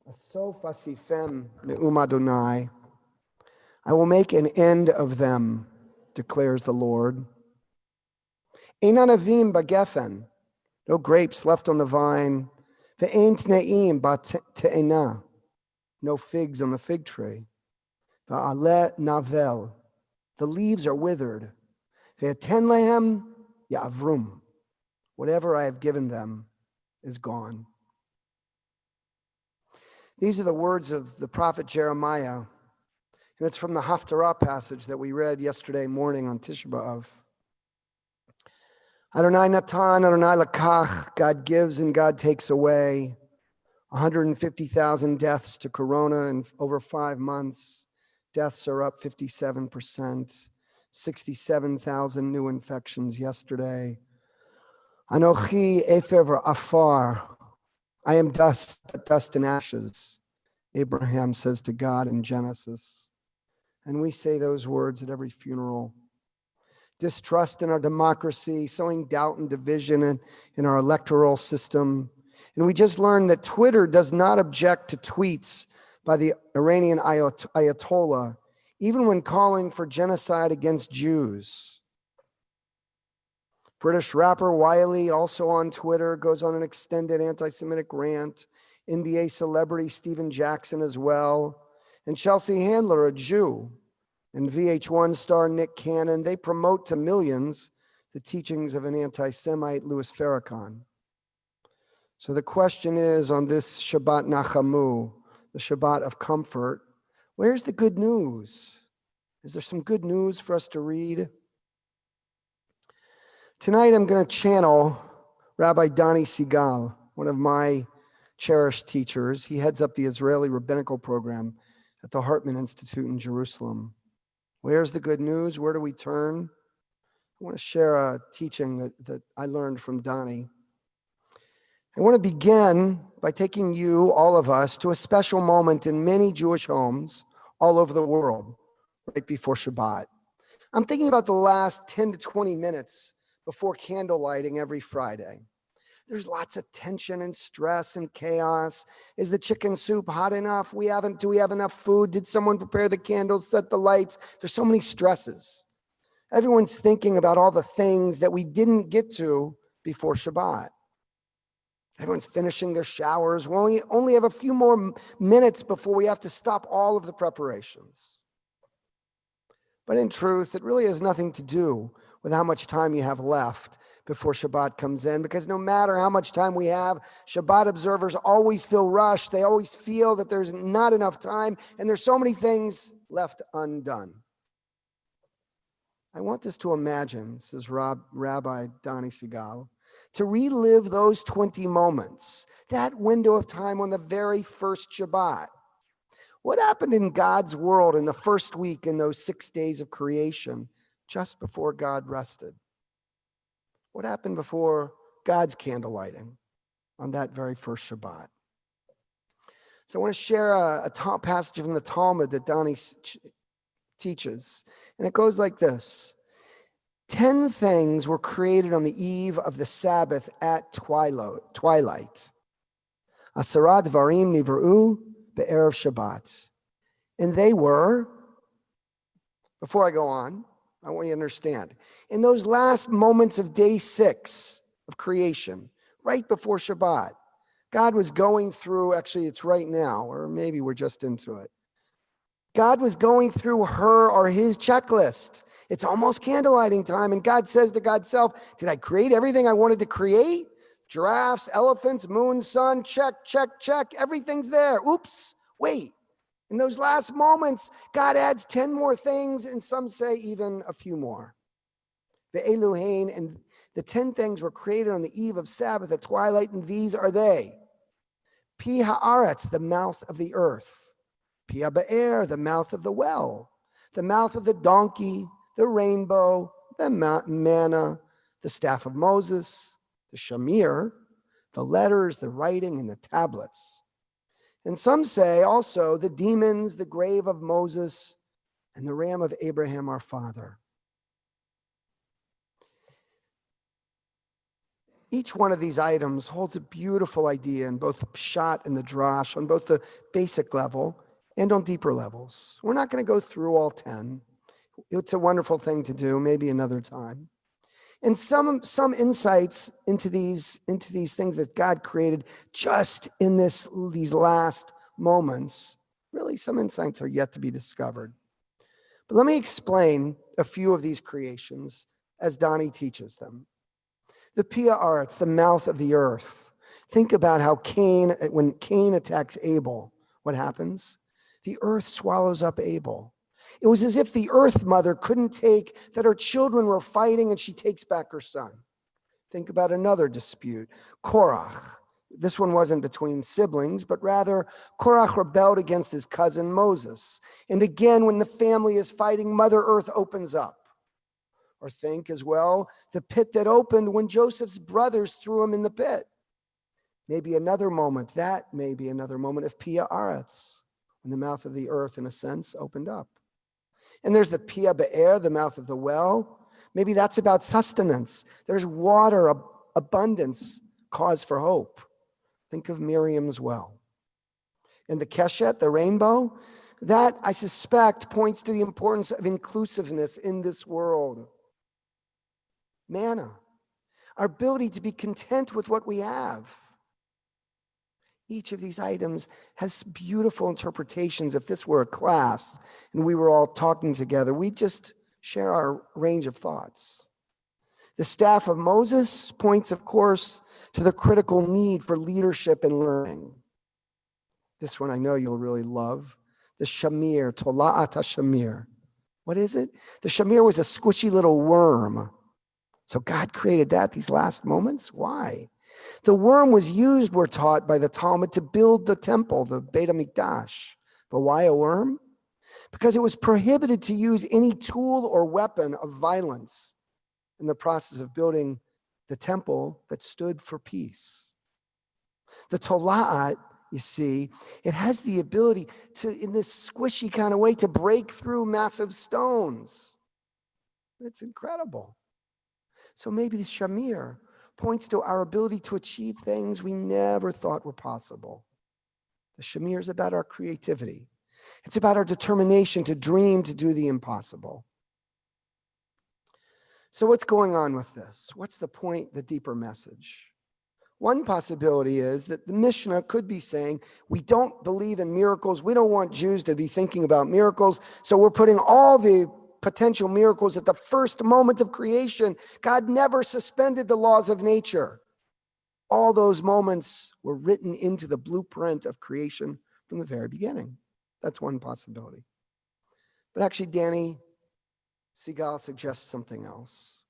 Asof asifem ne'um Adonai. I will make an end of them, declares the Lord. Ein anavim bagefen, no grapes left on the vine. Ve'ein tne'im ba'te'ena, no figs on the fig tree. Va'aleh navel, the leaves are withered. Ve'aten lehem ya'avrum, whatever I have given them is gone. These are the words of the prophet Jeremiah, and it's from the Haftarah passage that we read yesterday morning on Tisha B'Av. Adonai Natan, Adonai Lakach, God gives and God takes away. 150,000 deaths to corona in over 5 months. Deaths are up 57%. 67,000 new infections yesterday. Anochi Efer Afar. I am dust and ashes, Abraham says to God in Genesis. And we say those words at every funeral. Distrust in our democracy, sowing doubt and division in our electoral system. And we just learned that Twitter does not object to tweets by the Iranian Ayatollah, even when calling for genocide against Jews. British rapper Wiley, also on Twitter, goes on an extended anti-Semitic rant. NBA celebrity Steven Jackson as well. And Chelsea Handler, a Jew. And VH1 star Nick Cannon, they promote to millions the teachings of an anti-Semite, Louis Farrakhan. So the question is, on this Shabbat Nachamu, the Shabbat of comfort, where's the good news? Is there some good news for us to read? Tonight, I'm going to channel Rabbi Donnie Segal, one of my cherished teachers. He heads up the Israeli Rabbinical Program at the Hartman Institute in Jerusalem. Where's the good news? Where do we turn? I want to share a teaching that I learned from Donnie. I want to begin by taking you, all of us, to a special moment in many Jewish homes all over the world, right before Shabbat. I'm thinking about the last 10 to 20 minutes before candle lighting every Friday. There's lots of tension and stress and chaos. Is the chicken soup hot enough? Do we have enough food? Did someone prepare the candles, set the lights? There's so many stresses. Everyone's thinking about all the things that we didn't get to before Shabbat. Everyone's finishing their showers. We only have a few more minutes before we have to stop all of the preparations. But in truth, it really has nothing to do with how much time you have left before Shabbat comes in, because no matter how much time we have, Shabbat observers always feel rushed. They always feel that there's not enough time, and there's so many things left undone. I want us to imagine, says Rabbi Donnie Segal, to relive those 20 moments, that window of time on the very first Shabbat. What happened in God's world in the first week in those 6 days of creation, just before God rested? What happened before God's candle lighting on that very first Shabbat? So I want to share a passage from the Talmud that Donnie teaches. And it goes like this. 10 things were created on the eve of the Sabbath at twilight. Asara dvarim nivru be'erev Shabbat. And they were, before I go on, I want you to understand, in those last moments of day 6 of creation, right before Shabbat, God was going through, actually it's right now, or maybe we're just into it. God was going through her or his checklist. It's almost candle lighting time, and God says to God's self, did I create everything I wanted to create? Giraffes, elephants, moon, sun, check, check, check. Everything's there. Oops, wait. In those last moments, God adds 10 more things, and some say even a few more. The Elohein, and the 10 things were created on the eve of Sabbath at twilight, and these are they. Pi haaretz, the mouth of the earth. Pi be'er, the mouth of the well. The mouth of the donkey, the rainbow, the manna, the staff of Moses, the shamir, the letters, the writing, and the tablets. And some say also the demons, the grave of Moses, and the ram of Abraham our father. Each one of these items holds a beautiful idea in both the pshat and the drash, on both the basic level and on deeper levels. We're not going to go through all 10. It's a wonderful thing to do, maybe another time. And some insights into these things that God created just in these last moments. Really, some insights are yet to be discovered. But let me explain a few of these creations as Donnie teaches them. The Pia Arts, the mouth of the earth. Think about how when Cain attacks Abel, what happens? The earth swallows up Abel. It was as if the earth mother couldn't take that her children were fighting and she takes back her son. Think about another dispute, Korach. This one wasn't between siblings, but rather Korach rebelled against his cousin Moses. And again, when the family is fighting, Mother Earth opens up. Or think as well, the pit that opened when Joseph's brothers threw him in the pit. Maybe another moment, that may be another moment of Pia Aretz, when the mouth of the earth, in a sense, opened up. And there's the Pia Be'er, the mouth of the well. Maybe that's about sustenance. There's water, abundance, cause for hope. Think of Miriam's well. And the Keshet, the rainbow, that I suspect points to the importance of inclusiveness in this world. Manna, our ability to be content with what we have. Each of these items has beautiful interpretations. If this were a class and we were all talking together, we'd just share our range of thoughts. The staff of Moses points, of course, to the critical need for leadership and learning. This one I know you'll really love. The shamir, Tola'at HaShamir. What is it? The shamir was a squishy little worm. So God created that these last moments? Why? The worm was used, we're taught by the Talmud, to build the temple, the Beit HaMikdash. But why a worm? Because it was prohibited to use any tool or weapon of violence in the process of building the temple that stood for peace. The Tola'at, you see, it has the ability to, in this squishy kind of way, to break through massive stones. It's incredible. So maybe the Shamir points to our ability to achieve things we never thought were possible. The Shamir is about our creativity. It's about our determination to dream, to do the impossible. So what's going on with this? What's the point, the deeper message? One possibility is that the Mishnah could be saying, we don't believe in miracles. We don't want Jews to be thinking about miracles. So we're putting all the potential miracles at the first moment of creation. God never suspended the laws of nature. All those moments were written into the blueprint of creation from the very beginning. That's one possibility. But actually, Danny Segal suggests something else.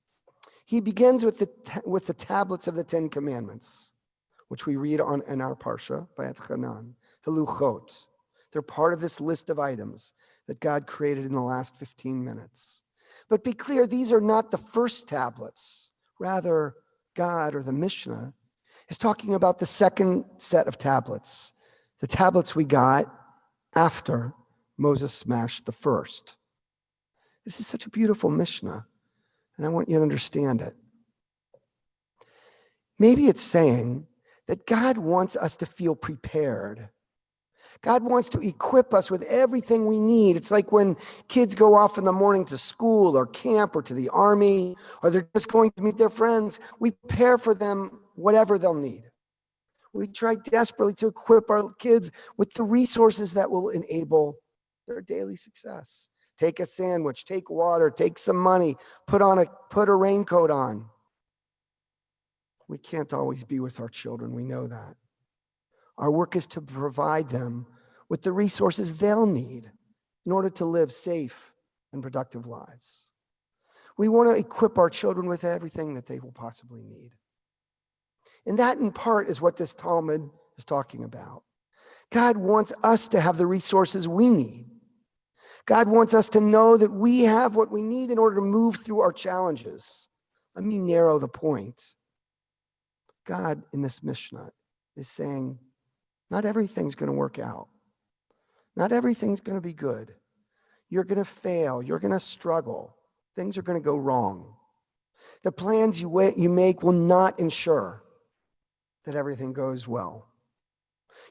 He begins with the tablets of the 10 Commandments, which we read on in our Parsha by Chanan, the Luchot. They're part of this list of items that God created in the last 15 minutes. But be clear, these are not the first tablets. Rather, God, or the Mishnah, is talking about the second set of tablets, the tablets we got after Moses smashed the first. This is such a beautiful Mishnah, and I want you to understand it. Maybe it's saying that God wants us to feel prepared. God wants to equip us with everything we need. It's like when kids go off in the morning to school or camp or to the army, or they're just going to meet their friends. We prepare for them whatever they'll need. We try desperately to equip our kids with the resources that will enable their daily success. Take a sandwich, take water, take some money, put a raincoat on. We can't always be with our children. We know that. Our work is to provide them with the resources they'll need in order to live safe and productive lives. We want to equip our children with everything that they will possibly need. And that, in part, is what this Talmud is talking about. God wants us to have the resources we need. God wants us to know that we have what we need in order to move through our challenges. Let me narrow the point. God in this Mishnah is saying, not everything's going to work out. Not everything's going to be good. You're going to fail. You're going to struggle. Things are going to go wrong. The plans you make will not ensure that everything goes well.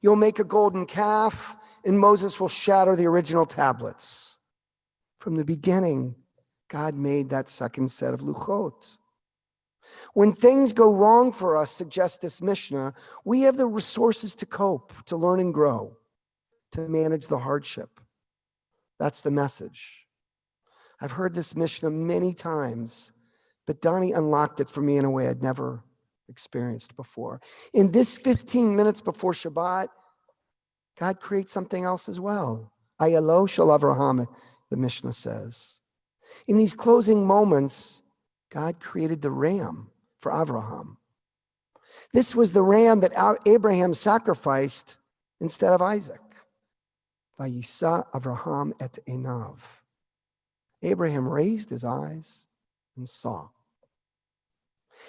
You'll make a golden calf, and Moses will shatter the original tablets. From the beginning, God made that second set of luchot. When things go wrong for us, suggests this Mishnah, we have the resources to cope, to learn and grow, to manage the hardship. That's the message. I've heard this Mishnah many times, but Donnie unlocked it for me in a way I'd never experienced before. In this 15 minutes before Shabbat, God creates something else as well. Ayalo shel Avraham, the Mishnah says. In these closing moments, God created the ram for Avraham. This was the ram that Abraham sacrificed instead of Isaac. Vayisa Avraham et enav. Abraham raised his eyes and saw.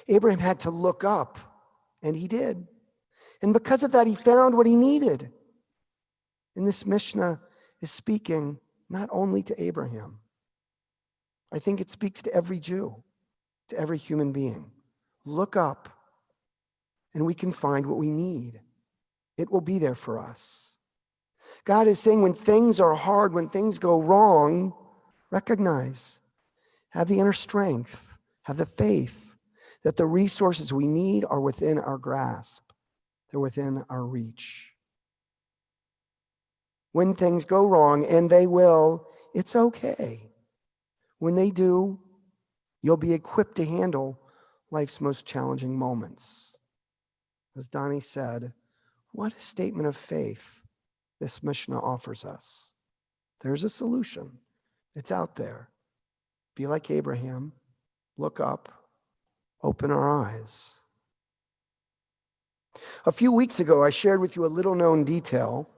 Abraham had to look up, and he did. And because of that, he found what he needed. And this Mishnah is speaking not only to Abraham. I think it speaks to every Jew, to every human being. Look up, and we can find what we need. It will be there for us. God is saying when things are hard, when things go wrong, recognize, have the inner strength, have the faith that the resources we need are within our grasp. They're within our reach. When things go wrong, and they will, it's okay. When they do, you'll be equipped to handle life's most challenging moments. As Donnie said, what a statement of faith this Mishnah offers us. There's a solution. It's out there. Be like Abraham. Look up. Open our eyes. A few weeks ago, I shared with you a little known detail.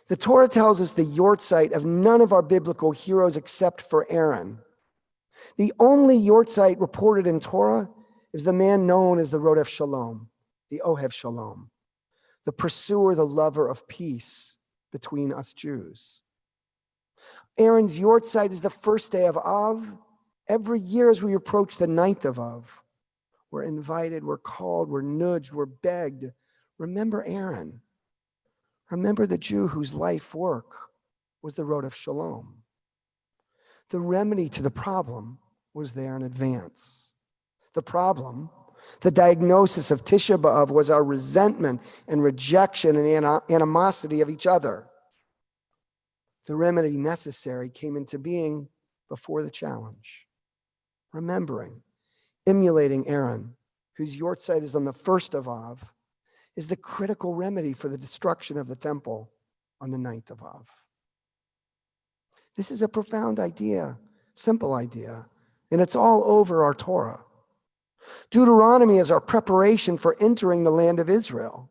The Torah tells us the yortzeit of none of our biblical heroes except for Aaron. The only yortzeit reported in Torah is the man known as the Rodef Shalom, the Ohev Shalom, the pursuer, the lover of peace between us Jews. Aaron's yortzeit is the first day of Av. Every year as we approach the 9th of Av, we're invited, we're called, we're nudged, we're begged. Remember Aaron. Remember the Jew whose life work was the road of Shalom. The remedy to the problem was there in advance. The problem, the diagnosis of Tisha B'Av, was our resentment and rejection and animosity of each other. The remedy necessary came into being before the challenge. Remembering, emulating Aaron, whose yortzeit is on the 1st of Av, is the critical remedy for the destruction of the temple on the 9th of Av. This is a profound idea, simple idea, and it's all over our Torah. Deuteronomy is our preparation for entering the land of Israel.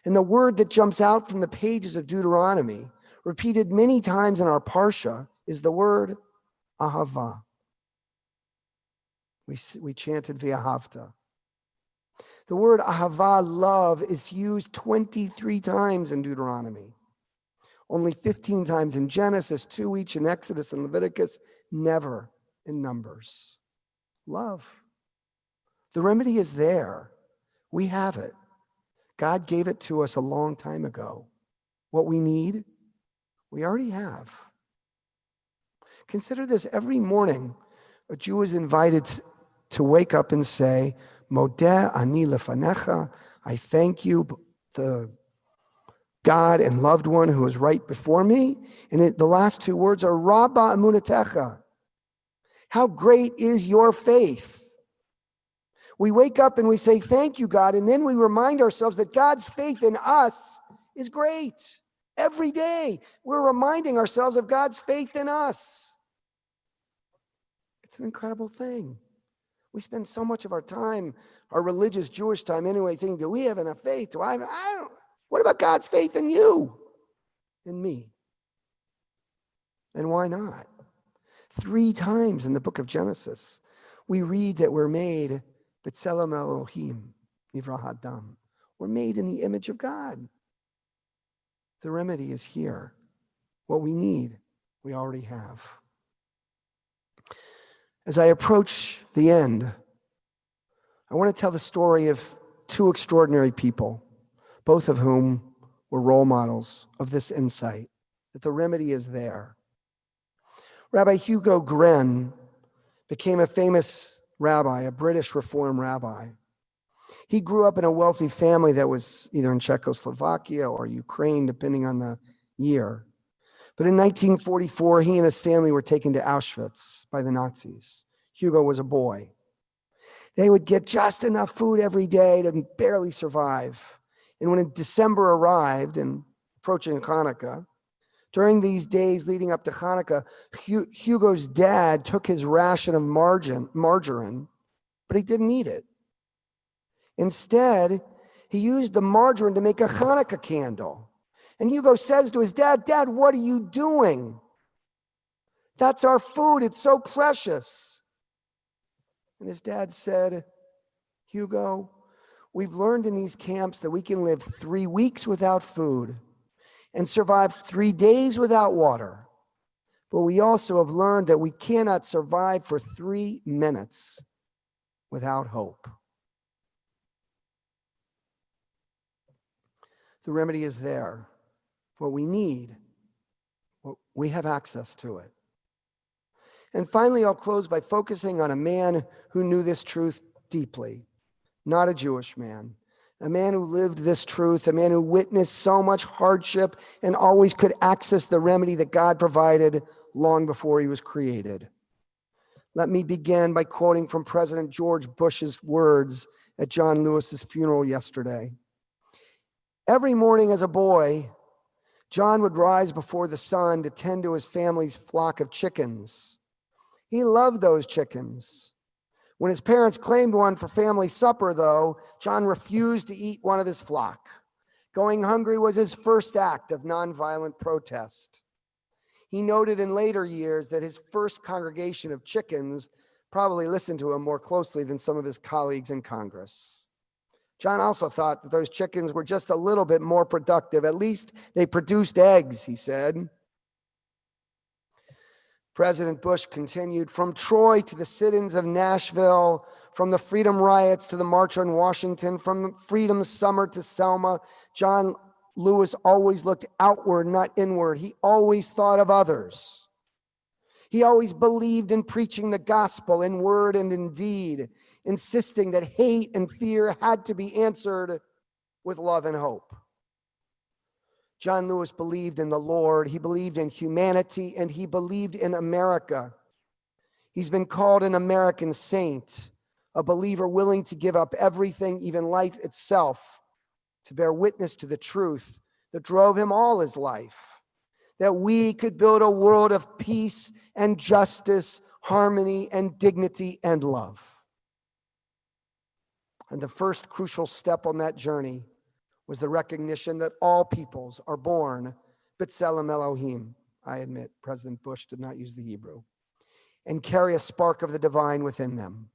And the word that jumps out from the pages of Deuteronomy, repeated many times in our Parsha, is the word ahava. We chanted v'ahavta. The word ahava, love, is used 23 times in Deuteronomy. Only 15 times in Genesis, 2 each in Exodus and Leviticus, never in Numbers. Love. The remedy is there. We have it. God gave it to us a long time ago. What we need, we already have. Consider this. Every morning, a Jew is invited to wake up and say, Modeh ani lefanecha, I thank you, the God and loved one who is right before me. And the last two words are Rabba emunatecha. How great is your faith? We wake up and we say, thank you, God. And then we remind ourselves that God's faith in us is great. Every day, we're reminding ourselves of God's faith in us. It's an incredible thing. We spend so much of our time, our religious Jewish time anyway, thinking, do we have enough faith? What about God's faith in you and me? And why not? 3 times in the book of Genesis, we read that we're made B'Tselem Elohim, Nivra Adam. We're made in the image of God. The remedy is here. What we need, we already have. As I approach the end, I want to tell the story of 2 extraordinary people, both of whom were role models of this insight, that the remedy is there. Rabbi Hugo Gren became a famous rabbi, a British Reform rabbi. He grew up in a wealthy family that was either in Czechoslovakia or Ukraine, depending on the year. But in 1944, he and his family were taken to Auschwitz by the Nazis. Hugo was a boy. They would get just enough food every day to barely survive. And when December arrived and approaching Hanukkah, during these days leading up to Hanukkah, Hugo's dad took his ration of margarine, but he didn't eat it. Instead, he used the margarine to make a Hanukkah candle. And Hugo says to his dad, "Dad, what are you doing? That's our food. It's so precious." And his dad said, "Hugo, we've learned in these camps that we can live 3 weeks without food and survive 3 days without water. But we also have learned that we cannot survive for 3 minutes without hope." The remedy is there. What we need, we have access to it. And finally, I'll close by focusing on a man who knew this truth deeply, not a Jewish man, a man who lived this truth, a man who witnessed so much hardship and always could access the remedy that God provided long before he was created. Let me begin by quoting from President George Bush's words at John Lewis's funeral yesterday. "Every morning as a boy, John would rise before the sun to tend to his family's flock of chickens. He loved those chickens. When his parents claimed one for family supper, though, John refused to eat one of his flock. Going hungry was his first act of nonviolent protest. He noted in later years that his first congregation of chickens probably listened to him more closely than some of his colleagues in Congress. John also thought that those chickens were just a little bit more productive. At least they produced eggs," he said. President Bush continued, "From Troy to the sit-ins of Nashville, from the Freedom Riots to the March on Washington, from Freedom Summer to Selma, John Lewis always looked outward, not inward. He always thought of others. He always believed in preaching the gospel in word and in deed, insisting that hate and fear had to be answered with love and hope." John Lewis believed in the Lord, he believed in humanity, and he believed in America. He's been called an American saint, a believer willing to give up everything, even life itself, to bear witness to the truth that drove him all his life, that we could build a world of peace and justice, harmony and dignity and love. And the first crucial step on that journey was the recognition that all peoples are born B'Tselem Elohim. I admit, President Bush did not use the Hebrew, and carry a spark of the divine within them.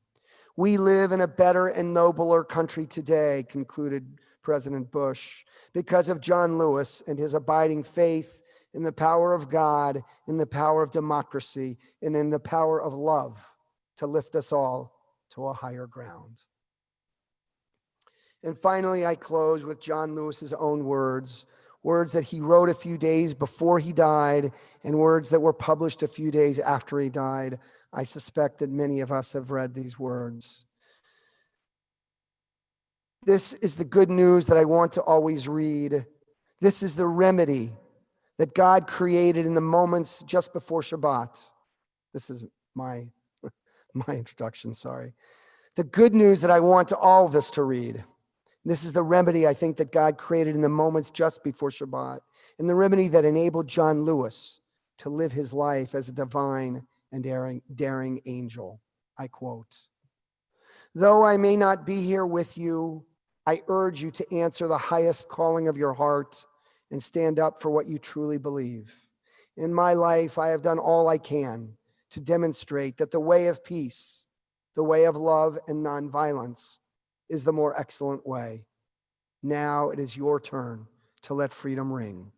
We live in a better and nobler country today, concluded President Bush, because of John Lewis and his abiding faith in the power of God, in the power of democracy, and in the power of love to lift us all to a higher ground. And finally, I close with John Lewis's own words that he wrote a few days before he died and words that were published a few days after he died. I suspect that many of us have read these words. This is the good news that I want to always read. This is the remedy that God created in the moments just before Shabbat. This is my introduction, sorry. The good news that I want all of us to read. This is the remedy I think that God created in the moments just before Shabbat, and the remedy that enabled John Lewis to live his life as a divine and daring angel. I quote, "Though I may not be here with you, I urge you to answer the highest calling of your heart and stand up for what you truly believe. In my life, I have done all I can to demonstrate that the way of peace, the way of love and nonviolence, is the more excellent way. Now it is your turn to let freedom ring.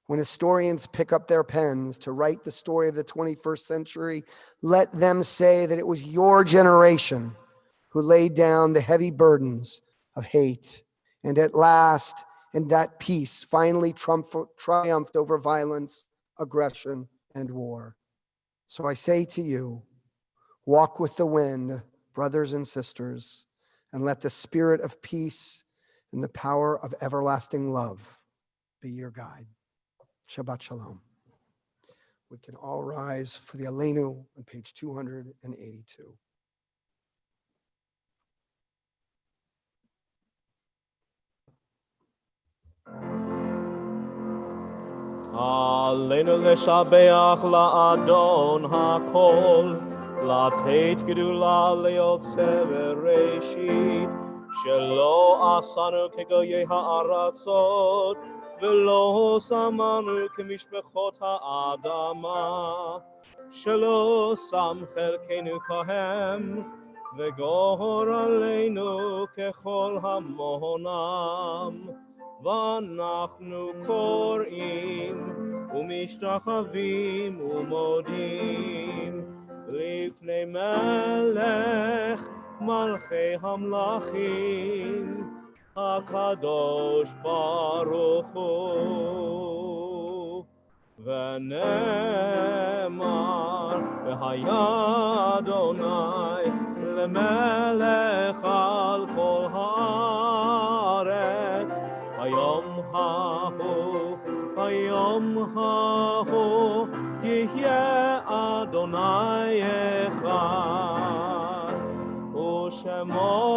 When historians pick up their pens to write the story of the 21st century, let them say that it was your generation who laid down the heavy burdens of hate. And at last, and that peace finally triumphed over violence, aggression, and war. So I say to you, walk with the wind, brothers and sisters, and let the spirit of peace and the power of everlasting love be your guide. Shabbat Shalom. We can all rise for the Aleinu on page 282. עלינו לשבח לאדון הכל, לתת גדולה ליוצא בראשית, שלא עשנו כגויי הארצות, ולא שמנו כמשפחות האדמה, שלא שם חלקנו כהם, וגורלנו ככל המונם. ואנחנו קוראים ומשתחווים ומודים לפני מלך מלכי המלכים הקדוש ברוך הוא. ונאמר והיה אדוני למלך על כל הארץ היום ההוא יהיה אדוני אחד, ושמו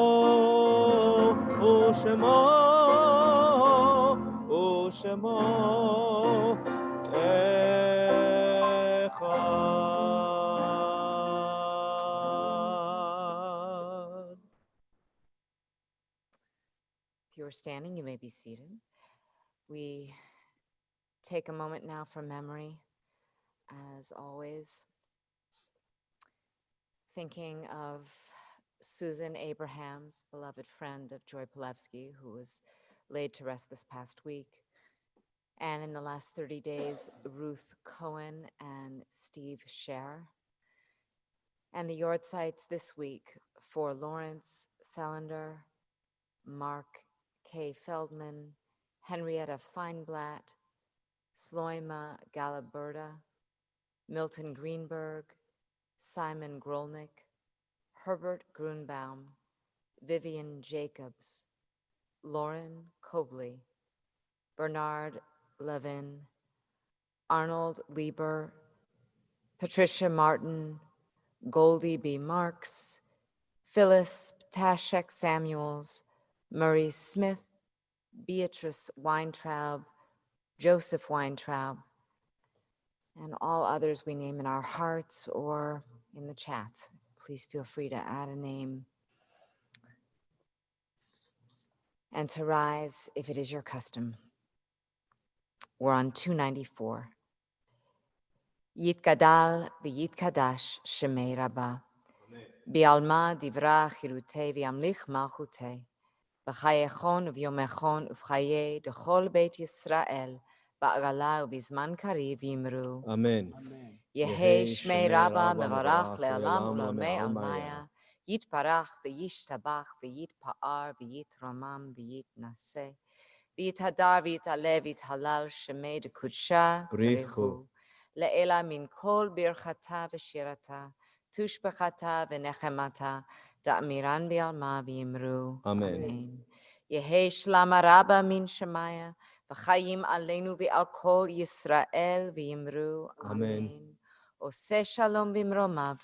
אחד. If you are standing, you may be seated. We take a moment now for memory, as always, thinking of Susan Abrahams, beloved friend of Joy Pilevsky, who was laid to rest this past week, and in the last 30 days, Ruth Cohen and Steve Scher, and the yard sites this week for Lawrence Salander, Mark K. Feldman, Henrietta Feinblatt, Sloima Galaberta, Milton Greenberg, Simon Grolnick, Herbert Grunbaum, Vivian Jacobs, Lauren Cobley, Bernard Levin, Arnold Lieber, Patricia Martin, Goldie B. Marks, Phyllis Ptashek Samuels, Murray Smith, Beatrice Weintraub, Joseph Weintraub, and all others we name in our hearts or in the chat. Please feel free to add a name and to rise if it is your custom. We're on 294. Yitgadal v'yitkadash shemei Rabbah, bi'alma divra chirutei v'yamlich malchutei, b'chayechon v'yomechon uv'chaye dechol beit Yisrael, ba'agala u'bizman kariv yimru. Amen. Yehei shmei Rabbah mevarach le'alam u'lamei almaya, yitparach v'yishtabach v'yitpa'ar v'yitramam v'yitnaseh, v'yithadar v'yitale v'yithalal shemei dekudsha brichu. Le'ela min kol birchata v'shirata, tushbechata v'nechemata, da'amiran bi'alma v'yimru. Amen. Yehei shlama Rabbah min shemaya, v'chayim aleinu v'al kol Yisrael v'yimru. Amen. Oseh shalom b'mromav,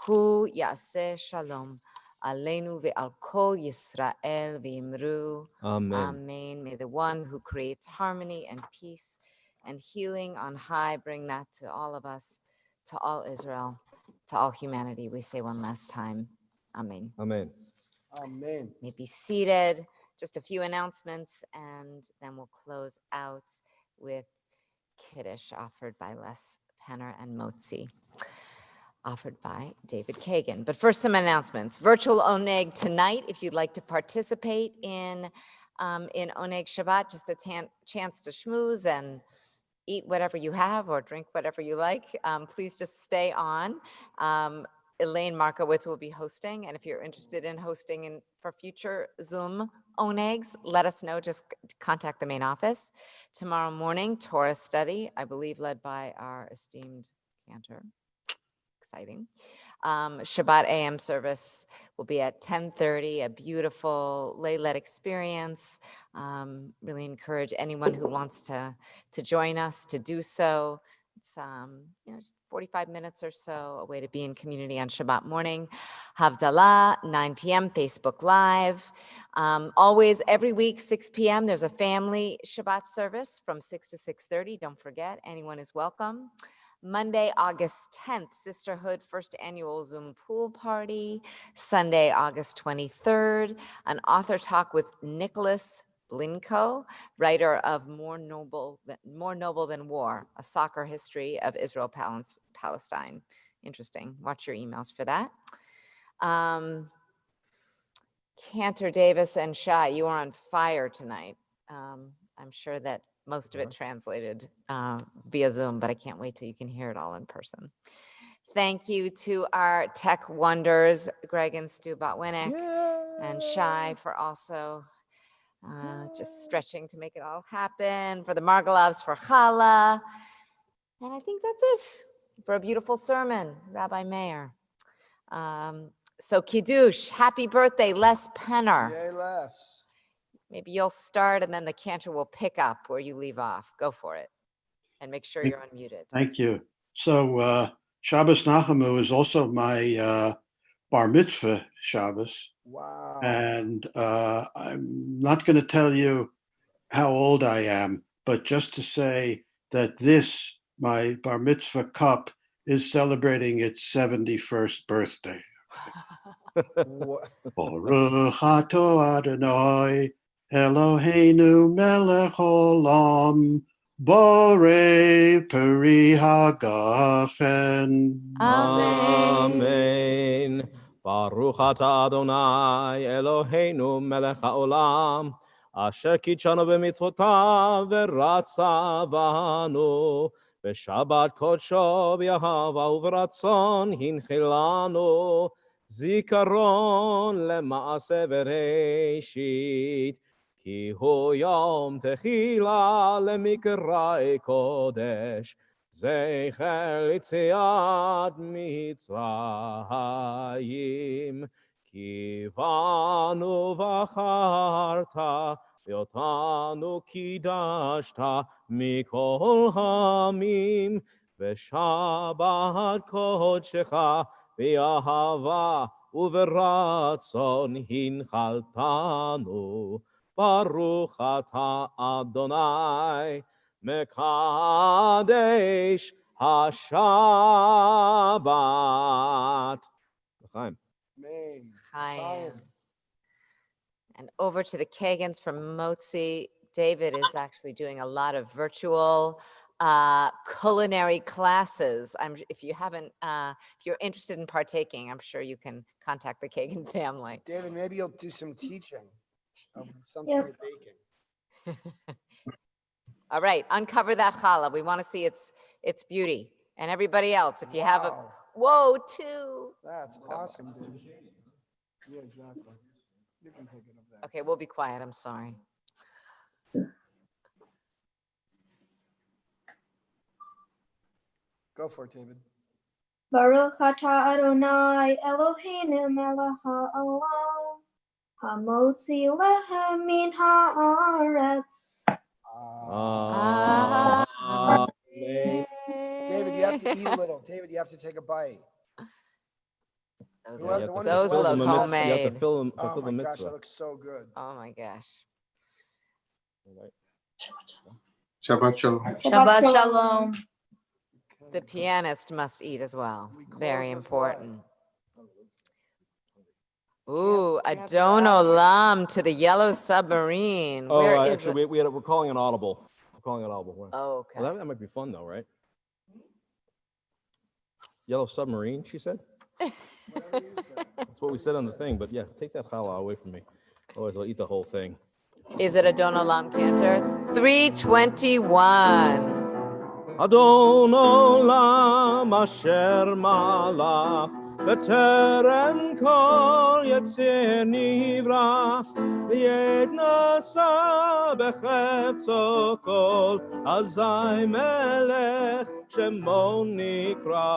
hu ya'aseh shalom. Aleinu ve'al kol Yisrael v'yimru. Amen. Amen. May the one who creates harmony and peace and healing on high bring that to all of us, to all Israel, to all humanity. We say one last time. Amen. Amen. Amen. May be seated. just a few announcements, and then we'll close out with Kiddush offered by Les Penner and Motzi, offered by David Kagan. But first, some announcements. Virtual Oneg tonight, if you'd like to participate in Oneg Shabbat, just a chance to schmooze and eat whatever you have or drink whatever you like. Please just stay on. Elaine Markowitz will be hosting, and if you're interested in hosting for future Zoom Onegs, let us know. Just contact the main office. Tomorrow morning, Torah study, I believe led by our esteemed cantor. Exciting. Shabbat AM service will be at 10:30, a beautiful lay-led experience. Really encourage anyone who wants to join us to do so. It's just 45 minutes or so, a way to be in community on Shabbat morning. Havdalah, 9 p.m., Facebook Live. Always, every week, 6 p.m., there's a family Shabbat service from 6 to 6:30. Don't forget, anyone is welcome. Monday, August 10th, Sisterhood First Annual Zoom Pool Party. Sunday, August 23rd, an author talk with Nicholas Blinko, writer of More Noble Than War, a soccer history of Israel Palestine. Interesting. Watch your emails for that. Cantor Davis and Shai, you are on fire tonight. I'm sure that most of it translated via Zoom, but I can't wait till you can hear it all in person. Thank you to our tech wonders, Greg and Stu Botwinick, and Shai for also just stretching to make it all happen, for the Margolovs for challah. And I think that's it for a beautiful sermon, Rabbi Meir. So Kiddush, happy birthday, Les Penner. Yay, Les. Maybe you'll start and then the cantor will pick up where you leave off. Go for it. And make sure you're unmuted. Thank you. So Shabbos Nachamu is also my bar mitzvah Shabbos. Wow. And I'm not going to tell you how old I am, but just to say that this, my bar mitzvah cup, is celebrating its 71st birthday. Baruch atah Adonai Eloheinu melech olam borei peri hagafen. Amen. Baruch atah Adonai Eloheinu melech haolam asher kitshanu b'mitzvotav v'ratza banu b'shabbat kodsho b'yahava uv'ratzon hinchilanu zikaron lema'aseh v'reishit ki hu yom techila lemikrai kodesh zecher litziat mitzrayim ki vanu v'acharta v'otanu kidashta mikol hamim v'shabbat kodshecha v'yahava uv'ratzon hinchaltanu Baruch atah Adonai Mekadesh HaShabbat. Chaim. Chaim. And over to the Kagans from Motzi. David is actually doing a lot of virtual culinary classes. If you're interested in partaking, I'm sure you can contact the Kagan family. David, maybe you'll do some teaching of something you're baking. All right, uncover that challah. We want to see its beauty. And everybody else, if you have a, whoa, two. That's awesome, dude. Yeah, exactly. You can take it up there. Okay, we'll be quiet. I'm sorry. Go for it, David. Baruch atah Adonai Eloheinu melech haolam hamotzi lehem min haaretz. David, you have to eat a little. David, you have to take a bite. Those look homemade. You have to fill them. Oh my gosh, that looks so good. Oh my gosh. Shabbat shalom. Shabbat shalom. The pianist must eat as well. Very important. Ooh, Can't Adon stop. Olam to the Yellow Submarine. Oh, Where is actually, it? we're calling an audible. We're calling an audible. Oh, okay. Well, that might be fun, though, right? Yellow Submarine, she said? That's what we said on the thing, but yeah, take that challah away from me. Otherwise, I'll eat the whole thing. Is it Adon Olam Cantor? 321. Adon Olam asher malach b'terem kol yetzer nivra v'yed nasa b'chefzo kol azay melech shemo nikra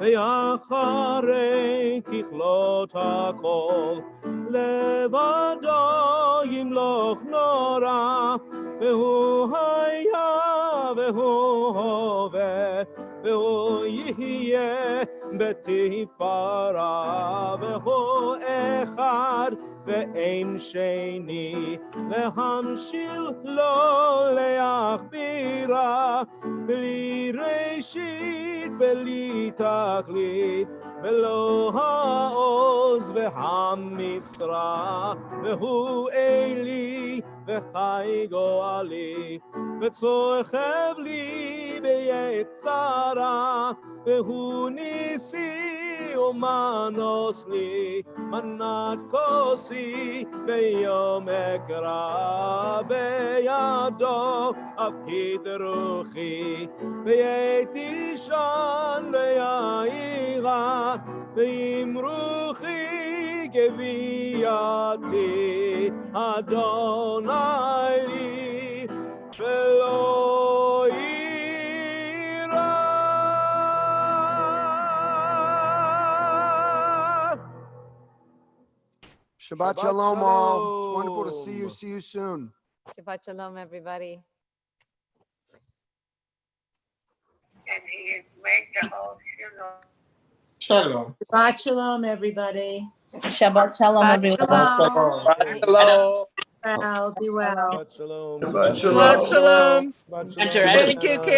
v'yacharei kichlot hakol levado yimloch nora והוא היה והוא הווה והוא יהיה בתפארה והוא אחד ואין שני להמשיל לו להכבירה בלי ראשית בלי תכלית ולא העוז והמשרה והוא אלי וחי גואלי וצוחב לי ביצרה והוא ניסי ומנוס לי מנת כוסי ביום אקרא בידו אפקיד רוחי בעת אישן ויעירה ועם רוחי גווייתי אדוני לי ולא יירא. Shabbat shalom all. It's wonderful to see you. See you soon. Shabbat Shalom, everybody. Shalom. Shabbat shalom, everybody. Shabbat shalom, everyone. Hello. Well, be well. Shabbat shalom. Shabbat Shabbat shalom. shalom. Enter. Thank you, Kate.